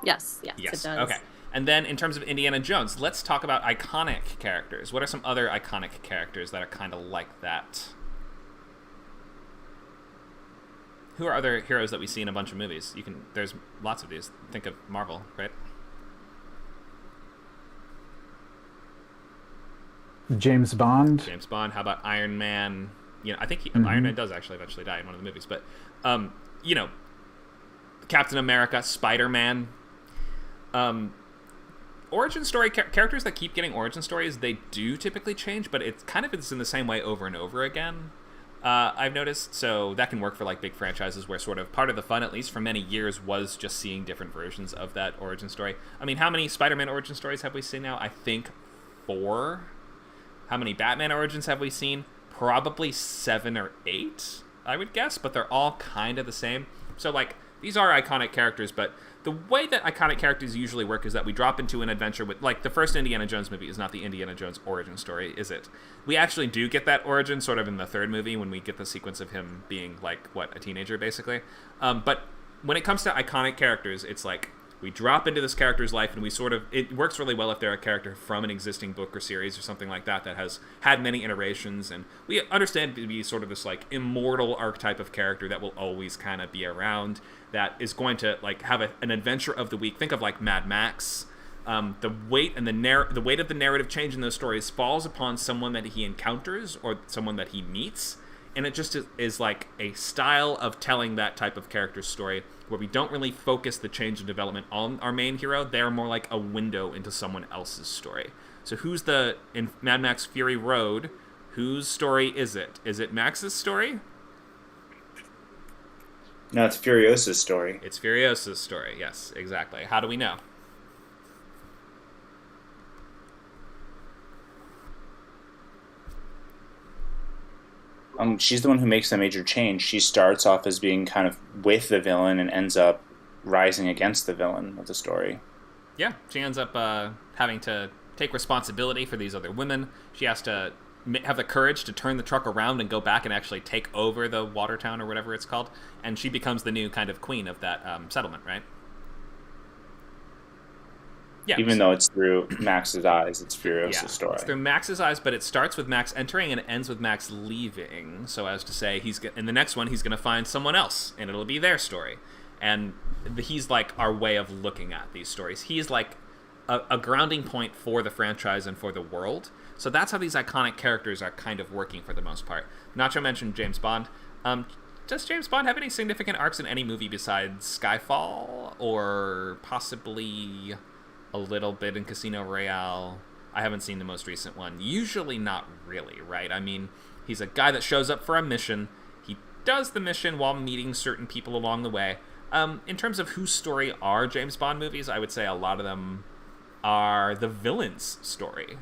Yes, it does. Okay. And then in terms of Indiana Jones, let's talk about iconic characters. What are some other iconic characters that are kind of like that? Who are other heroes that we see in a bunch of movies? There's lots of these. Think of Marvel, right? James Bond. How about Iron Man? I think Iron Man does actually eventually die in one of the movies, but Captain America, Spider-Man. origin story characters that keep getting origin stories, they do typically change, but it's in the same way over and over again. I've noticed, so that can work for like big franchises where sort of part of the fun, at least for many years, was just seeing different versions of that origin story. I mean, how many Spider-Man origin stories have we seen now? I think 4. How many Batman origins have we seen? Probably 7 or 8, I would guess, but they're all kind of the same. So like, these are iconic characters, but the way that iconic characters usually work is that we drop into an adventure with, like, the first Indiana Jones movie is not the Indiana Jones origin story, is it? We actually do get that origin sort of in the third movie when we get the sequence of him being, like, a teenager, basically. But when it comes to iconic characters, it's like, we drop into this character's life and we sort of, it works really well if they're a character from an existing book or series or something like that that has had many iterations, and we understand to be sort of this, like, immortal archetype of character that will always kind of be around, that is going to, like, have an adventure of the week. Think of, like, Mad Max. The weight and the weight of the narrative change in those stories falls upon someone that he encounters or someone that he meets, and it just is like a style of telling that type of character story where we don't really focus the change and development on our main hero. They're more like a window into someone else's story. So in Mad Max Fury Road, whose story is it? Is it Max's story? No, it's Furiosa's story. It's Furiosa's story, yes, exactly. How do we know? She's the one who makes the major change. She starts off as being kind of with the villain and ends up rising against the villain of the story. Yeah, she ends up having to take responsibility for these other women. She has to have the courage to turn the truck around and go back and actually take over the water town or whatever it's called, and she becomes the new kind of queen of that settlement, right? Yeah. Even though it's through Max's eyes, it's Furiosa's story. It's through Max's eyes, but it starts with Max entering and it ends with Max leaving. So as to say, in the next one, he's going to find someone else, and it'll be their story. And he's like our way of looking at these stories. He's like a grounding point for the franchise and for the world. So that's how these iconic characters are kind of working for the most part. Nacho mentioned James Bond. Does James Bond have any significant arcs in any movie besides Skyfall, or possibly a little bit in Casino Royale? I haven't seen the most recent one. Usually not really, right? I mean, he's a guy that shows up for a mission. He does the mission while meeting certain people along the way. In terms of whose story are James Bond movies, I would say a lot of them are the villain's story.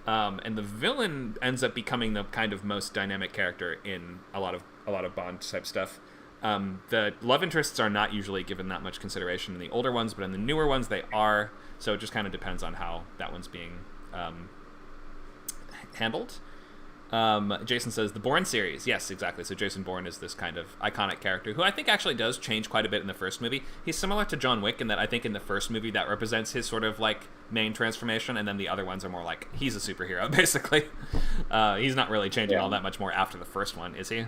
And the villain ends up becoming the kind of most dynamic character in a lot of Bond type stuff. The love interests are not usually given that much consideration in the older ones, but in the newer ones they are. So it just kind of depends on how that one's being handled. Jason says the Bourne series. Yes, exactly. So Jason Bourne is this kind of iconic character who I think actually does change quite a bit in the first movie. He's similar to John Wick in that I think in the first movie that represents his sort of like main transformation, and then the other ones are more like he's a superhero basically. He's not really changing all that much more after the first one, is he?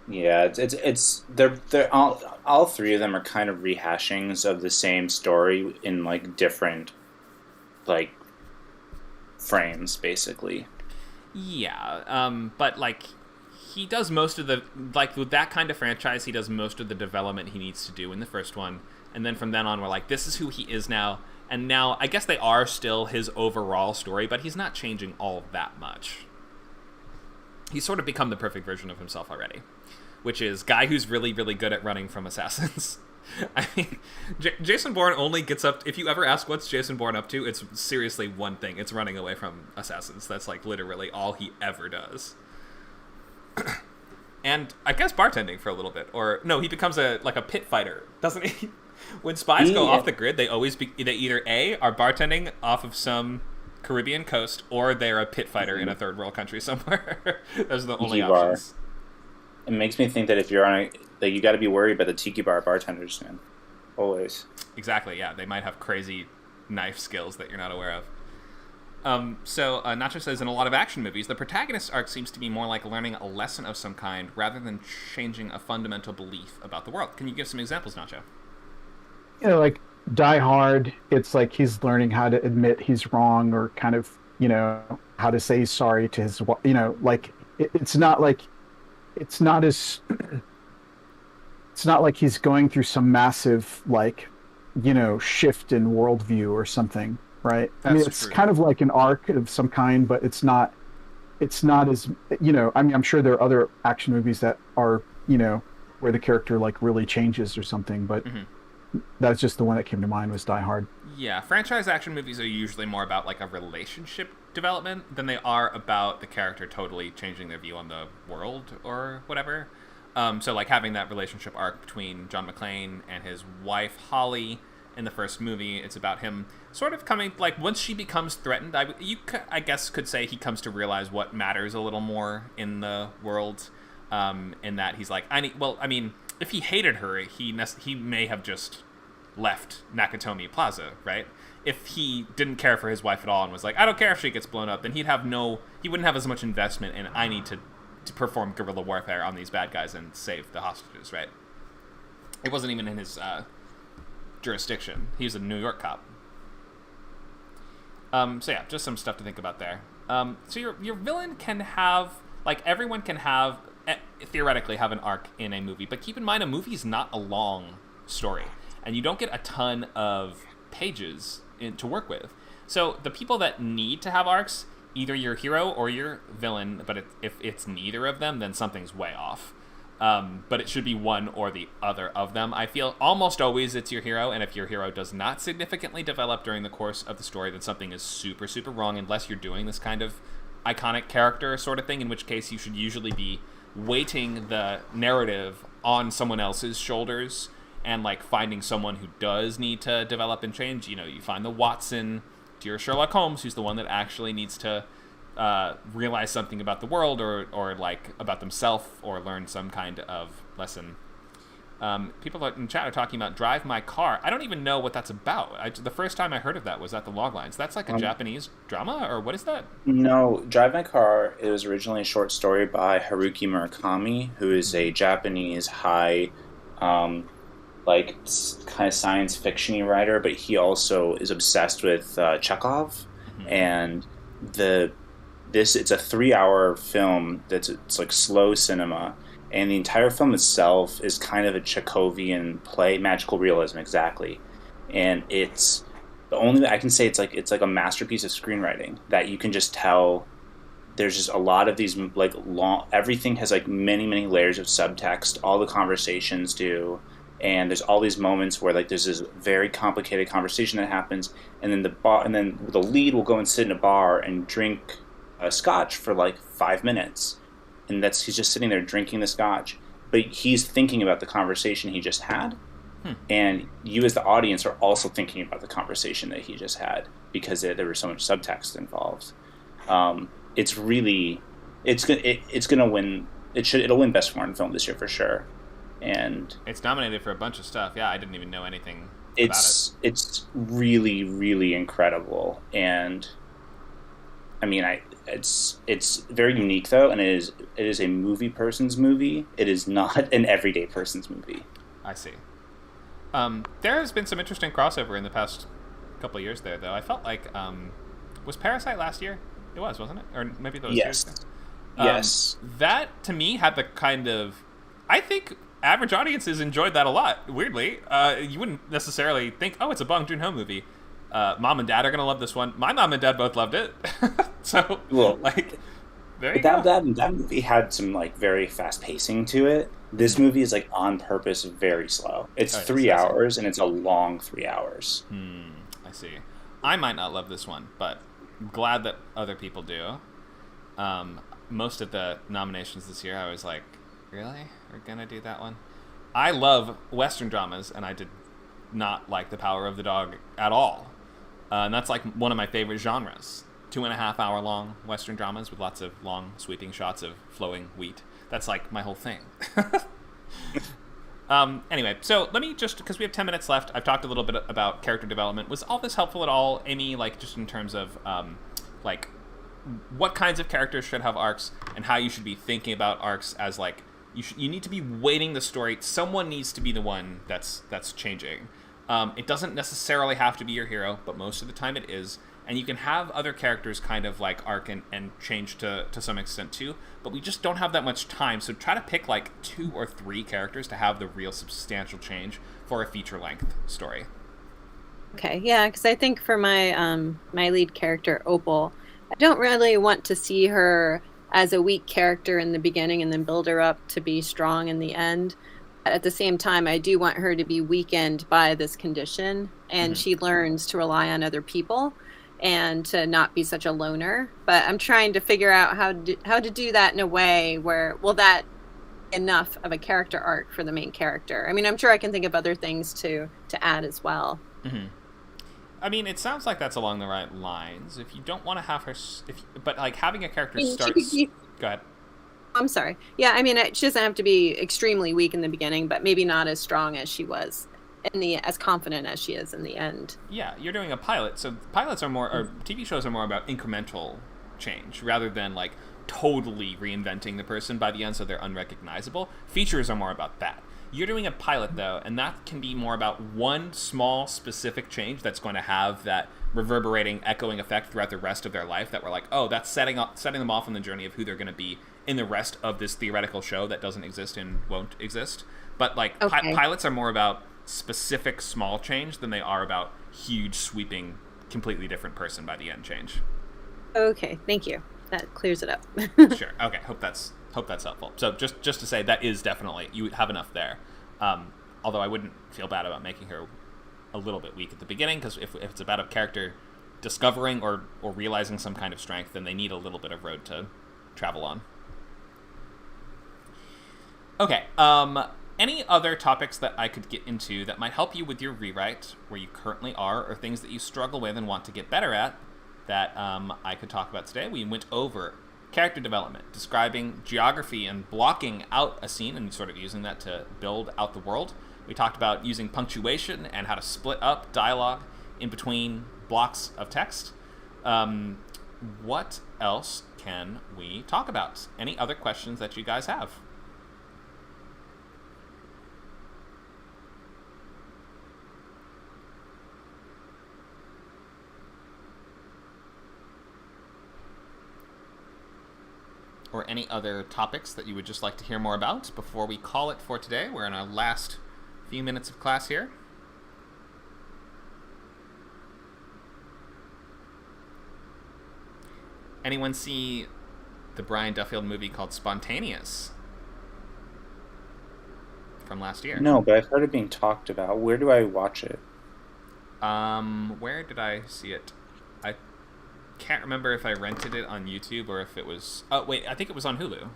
Yeah, they're all three of them are kind of rehashings of the same story in like different like frames basically. Yeah, but like he does most of the, like with that kind of franchise, he does most of the development he needs to do in the first one, and then from then on we're like, this is who he is now. And now I guess they are still his overall story, but he's not changing all that much. He's sort of become the perfect version of himself already, which is guy who's really, really good at running from assassins. I mean, Jason Bourne only gets up... If you ever ask what's Jason Bourne up to, it's seriously one thing. It's running away from assassins. That's like literally all he ever does. And I guess bartending for a little bit. Or, no, he becomes a pit fighter, doesn't he? When spies go off the grid, they either A, are bartending off of some Caribbean coast, or they're a pit fighter in a third world country somewhere. Those are the only options. It makes me think that if you're on you got to be worried about the tiki bar bartenders, man. Always. Exactly, yeah. They might have crazy knife skills that you're not aware of. So Nacho says, in a lot of action movies, the protagonist's arc seems to be more like learning a lesson of some kind rather than changing a fundamental belief about the world. Can you give some examples, Nacho? You know, like Die Hard, it's like he's learning how to admit he's wrong, or kind of, how to say sorry to his, like it's not like he's going through some massive like shift in worldview or something, right? I mean, That's it's true. kind of like an arc of some kind, but it's not as, I mean, I'm sure there are other action movies that are, where the character like really changes or something, but Mm-hmm. that's just the one that came to mind was Die Hard. Yeah, franchise action movies are usually more about like a relationship development than they are about the character totally changing their view on the world or whatever. So like having that relationship arc between John McClane and his wife Holly in the first movie, it's about him sort of coming, like once she becomes threatened, I guess could say he comes to realize what matters a little more in the world. In that he's like, I mean, if he hated her, he may have just left Nakatomi Plaza, right? If he didn't care for his wife at all and was like, I don't care if she gets blown up, then he wouldn't have as much investment in I need to perform guerrilla warfare on these bad guys and save the hostages, right? It wasn't even in his jurisdiction. He was a New York cop. So yeah, just some stuff to think about there. So your villain can have, like, everyone can have, theoretically have an arc in a movie, but keep in mind a movie's not a long story, and you don't get a ton of pages to work with. So the people that need to have arcs, either your hero or your villain, but if it's neither of them, then something's way off. But it should be one or the other of them. I feel almost always it's your hero, and if your hero does not significantly develop during the course of the story, then something is super, super wrong, unless you're doing this kind of iconic character sort of thing, in which case you should usually be weighting the narrative on someone else's shoulders and like finding someone who does need to develop and change. You find the Watson to your Sherlock Holmes, who's the one that actually needs to realize something about the world or like about themselves or learn some kind of lesson. People in chat are talking about Drive My Car. I don't even know what that's about. The first time I heard of that was at the Loglines. That's like a Japanese drama, or what is that? No, Drive My Car, it was originally a short story by Haruki Murakami, who is a Japanese high, kind of science fiction-y writer, but he also is obsessed with Chekhov. Mm-hmm. And it's a 3-hour film it's like slow cinema, and the entire film itself is kind of a Chekhovian play, magical realism, exactly. And it's the only way I can say it's like a masterpiece of screenwriting that you can just tell. There's just a lot of these like long. Everything has like many layers of subtext. All the conversations do, and there's all these moments where like there's this very complicated conversation that happens, and then the lead will go and sit in a bar and drink a scotch for like 5 minutes. And he's just sitting there drinking the scotch, but he's thinking about the conversation he just had. And you as the audience are also thinking about the conversation that he just had because there was so much subtext involved. It's gonna win. It'll win Best Foreign Film this year for sure. And it's nominated for a bunch of stuff. Yeah, I didn't even know anything about it. It's really, really incredible. And I mean, it's very unique though, and it is a movie person's movie. It is not an everyday person's movie. I see. There has been some interesting crossover in the past couple of years there, though. I felt like was Parasite last year? It was, wasn't it? Or maybe those years ago. Yes. That to me had the kind of, I think average audiences enjoyed that a lot. Weirdly, you wouldn't necessarily think, oh, it's a Bong Joon-ho movie. Mom and Dad are gonna love this one. My mom and Dad both loved it. So, there you go. That movie had some like very fast pacing to it. This movie is like on purpose very slow. It's 3 hours, and it's a long 3 hours. I see. I might not love this one, but I'm glad that other people do. Most of the nominations this year, I was like, really? We're gonna do that one? I love Western dramas, and I did not like The Power of the Dog at all. And that's like one of my favorite genres. 2.5 hour long Western dramas with lots of long sweeping shots of flowing wheat. That's like my whole thing. Anyway, so let me just, because we have 10 minutes left, I've talked a little bit about character development. Was all this helpful at all, Amy, like just in terms of like what kinds of characters should have arcs and how you should be thinking about arcs as like, you need to be weighting the story. Someone needs to be the one that's changing. It doesn't necessarily have to be your hero, but most of the time it is. And you can have other characters kind of like arc and change to some extent too, but we just don't have that much time. So try to pick like 2 or 3 characters to have the real substantial change for a feature-length story. Okay, yeah, because I think for my lead character Opal, I don't really want to see her as a weak character in the beginning and then build her up to be strong in the end. At the same time, I do want her to be weakened by this condition, and she learns to rely on other people and to not be such a loner. But I'm trying to figure out how to do that in a way where will that be enough of a character arc for the main character. I mean, I'm sure I can think of other things to add as well. Mm-hmm. I mean, it sounds like that's along the right lines. If you don't want to have her, but like having a character starts. Go ahead. I'm sorry. Yeah, I mean, she doesn't have to be extremely weak in the beginning, but maybe not as strong as she was as confident as she is in the end. Yeah, you're doing a pilot, so pilots are more, or TV shows are more about incremental change rather than like totally reinventing the person by the end so they're unrecognizable. Features are more about that. You're doing a pilot, though, and that can be more about one small, specific change that's going to have that reverberating, echoing effect throughout the rest of their life that we're like, oh, that's setting them off on the journey of who they're going to be in the rest of this theoretical show that doesn't exist and won't exist. But, like, pilots are more about specific small change than they are about huge, sweeping, completely different person by the end change. Okay, thank you. That clears it up. Sure. Okay, hope that's helpful. So just to say, that is definitely, you have enough there. Although I wouldn't feel bad about making her a little bit weak at the beginning, because if it's about a character discovering or realizing some kind of strength, then they need a little bit of road to travel on. Okay, any other topics that I could get into that might help you with your rewrite, where you currently are, or things that you struggle with and want to get better at, that I could talk about today? We went over character development, describing geography and blocking out a scene and sort of using that to build out the world. We talked about using punctuation and how to split up dialogue in between blocks of text. What else can we talk about? Any other questions that you guys have? Or any other topics that you would just like to hear more about before we call it for today? We're in our last few minutes of class here. Anyone see the Brian Duffield movie called Spontaneous from last year? No, but I've heard it being talked about. Where do I watch it? Where did I see it? I can't remember if I rented it on YouTube or if it was... Oh, wait, I think it was on Hulu.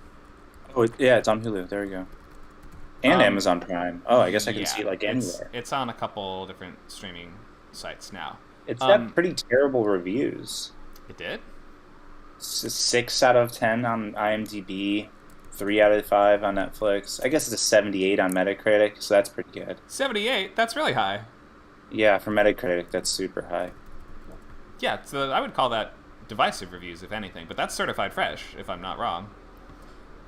Oh, yeah, it's on Hulu. There we go. And Amazon Prime. Oh, I guess I can see it like anywhere. It's on a couple different streaming sites now. It's got pretty terrible reviews. It did? It's a 6 out of 10 on IMDb, 3 out of 5 on Netflix. I guess it's a 78 on Metacritic, so that's pretty good. 78? That's really high. Yeah, for Metacritic, that's super high. Yeah, so I would call that divisive reviews, if anything, but that's certified fresh, if I'm not wrong.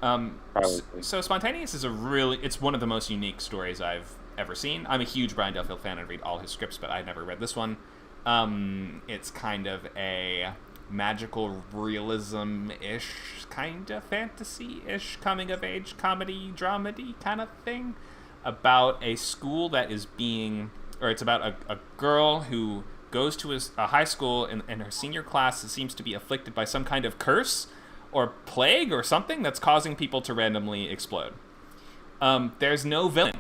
Probably. So Spontaneous is it's one of the most unique stories I've ever seen. I'm a huge Brian Duffield fan. I read all his scripts, but I've never read this one. It's kind of a magical realism-ish, kind of fantasy-ish, coming-of-age comedy, dramedy kind of thing about a school that is it's about a girl who goes to a high school, and her senior class seems to be afflicted by some kind of curse or plague or something that's causing people to randomly explode. There's no villain.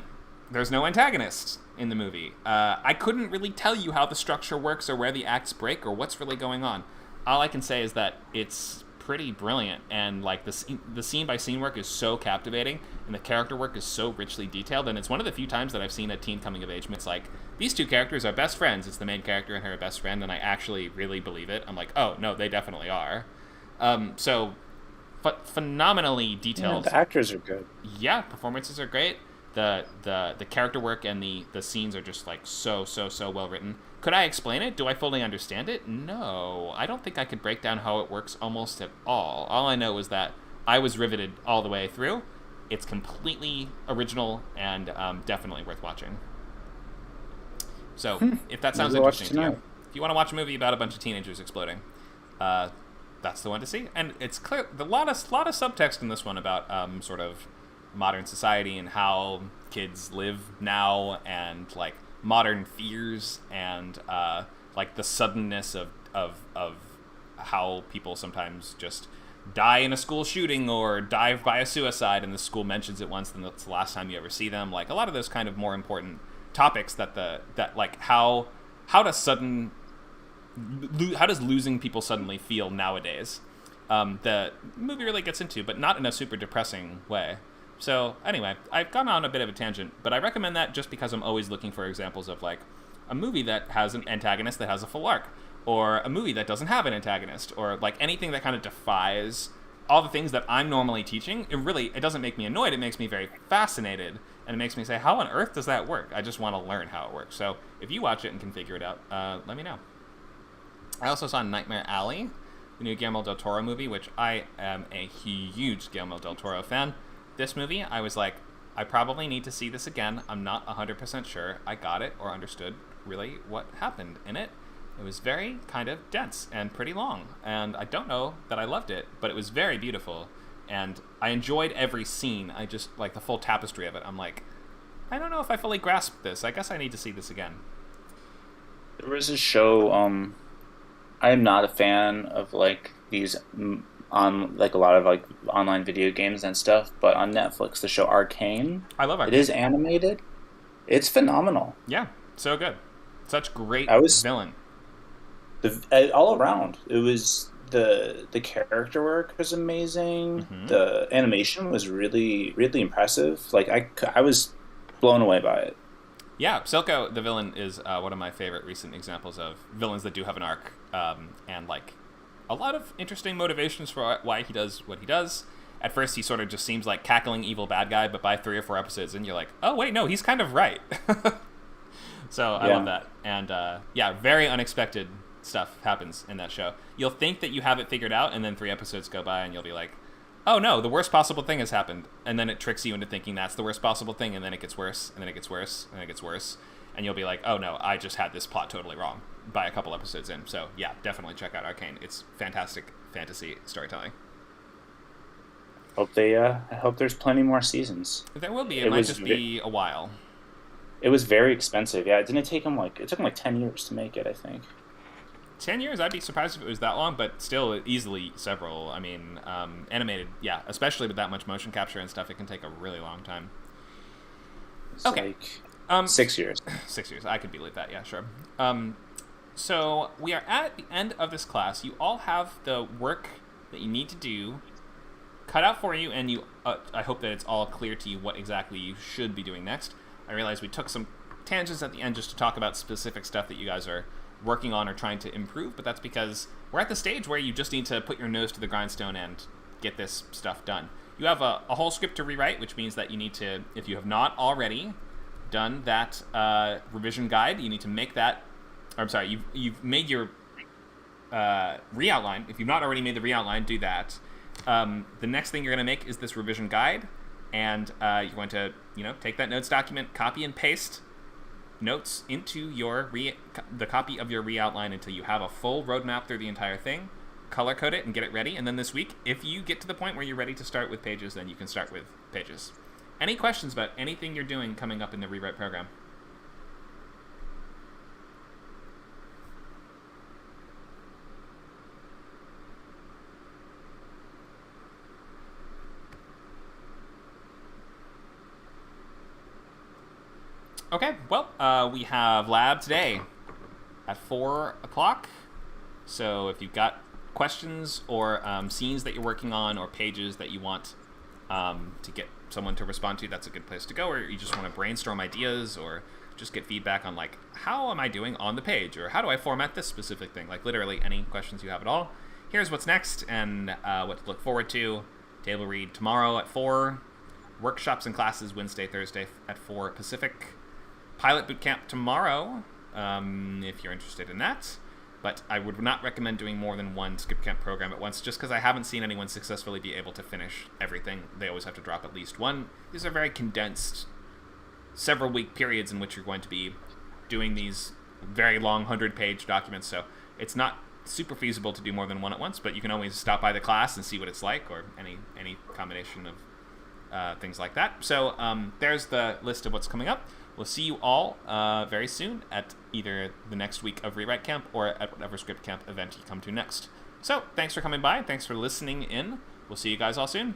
There's no antagonist in the movie. I couldn't really tell you how the structure works or where the acts break or what's really going on. All I can say is that it's pretty brilliant, and like the scene by scene work is so captivating, and the character work is so richly detailed, and it's one of the few times that I've seen a teen coming of age. It's like, these two characters are best friends. It's the main character and her best friend, and I actually really believe it. I'm like, oh no, they definitely are. So phenomenally detailed. Yeah, the actors are good. Yeah, performances are great. The character work and the scenes are just like so well written. Could I explain it? Do I fully understand it? No. I don't think I could break down how it works almost at all. All I know is that I was riveted all the way through. It's completely original and definitely worth watching. So, if that sounds interesting to you, if you want to watch a movie about a bunch of teenagers exploding, that's the one to see. And it's clear, a lot of subtext in this one about sort of modern society and how kids live now, and like modern fears and like the suddenness of how people sometimes just die in a school shooting or die by a suicide, and the school mentions it once, then that's the last time you ever see them. Like a lot of those kind of more important topics that like how does losing people suddenly feel nowadays? The movie really gets into, but not in a super depressing way. So anyway, I've gone on a bit of a tangent, but I recommend that just because I'm always looking for examples of like a movie that has an antagonist that has a full arc, or a movie that doesn't have an antagonist, or like anything that kind of defies all the things that I'm normally teaching. It doesn't make me annoyed, it makes me very fascinated, and it makes me say, how on earth does that work? I just want to learn how it works. So if you watch it and can figure it out, let me know. I also saw Nightmare Alley, the new Guillermo del Toro movie, which I am a huge Guillermo del Toro fan. This movie, I was like, I probably need to see this again. I'm not 100% sure I got it or understood really what happened in it. It was very kind of dense and pretty long, and I don't know that I loved it, but it was very beautiful, and I enjoyed every scene. I just, like, the full tapestry of it, I'm like, I don't know if I fully grasped this. I guess I need to see this again. There was a show, I am not a fan of, like, these, on, like, a lot of, like, online video games and stuff, but on Netflix, the show Arcane. I love Arcane. It is animated. It's phenomenal. Yeah, so good. Such great villain. All around, it was the character work was amazing. Mm-hmm. The animation was really impressive. Like I was blown away by it. Yeah, Silco, the villain, is one of my favorite recent examples of villains that do have an arc, and like a lot of interesting motivations for why he does what he does. At first, he sort of just seems like cackling evil bad guy, but by 3 or 4 episodes in, you're like, oh wait, no, he's kind of right. So I love that, and very unexpected stuff happens in that show. You'll think that you have it figured out, and then 3 episodes go by and you'll be like, oh no, the worst possible thing has happened, and then it tricks you into thinking that's the worst possible thing, and then it gets worse, and then it gets worse, and then it gets worse, and you'll be like, oh no, I just had this plot totally wrong by a couple episodes in. So yeah, definitely check out Arcane. It's fantastic fantasy storytelling. I hope there's plenty more seasons. There will be. It might just be a while. It was very expensive. Yeah, it took them like 10 years to make it, I think. 10 years? I'd be surprised if it was that long, but still easily several. I mean, animated, yeah, especially with that much motion capture and stuff, it can take a really long time. It's like 6 years. 6 years. I could believe that, yeah, sure. So we are at the end of this class. You all have the work that you need to do cut out for you, and I hope that it's all clear to you what exactly you should be doing next. I realize we took some tangents at the end just to talk about specific stuff that you guys are working on or trying to improve, but that's because we're at the stage where you just need to put your nose to the grindstone and get this stuff done. You have a whole script to rewrite, which means that you need to, if you have not already done that revision guide, you need to make that, or I'm sorry, you've made your re-outline. If you've not already made the re-outline, do that. The next thing you're going to make is this revision guide, and you're going to, take that notes document, copy and paste notes into the copy of your re-outline until you have a full roadmap through the entire thing, color code it and get it ready, and then this week, if you get to the point where you're ready to start with pages, then you can start with pages. Any questions about anything you're doing coming up in the rewrite program? Okay, well, we have lab today at 4 o'clock. So if you've got questions or scenes that you're working on or pages that you want to get someone to respond to, that's a good place to go. Or you just want to brainstorm ideas or just get feedback on, like, how am I doing on the page? Or how do I format this specific thing? Like, literally any questions you have at all. Here's what's next and what to look forward to. Table read tomorrow at 4. Workshops and classes Wednesday, Thursday at 4 Pacific. Pilot bootcamp tomorrow, if you're interested in that. But I would not recommend doing more than one script camp program at once, just because I haven't seen anyone successfully be able to finish everything. They always have to drop at least one. These are very condensed, several-week periods in which you're going to be doing these very long 100-page documents, so it's not super feasible to do more than one at once, but you can always stop by the class and see what it's like, or any combination things like that. So there's the list of what's coming up. We'll see you all very soon at either the next week of Rewrite Camp or at whatever script camp event you come to next. So thanks for coming by. Thanks for listening in. We'll see you guys all soon.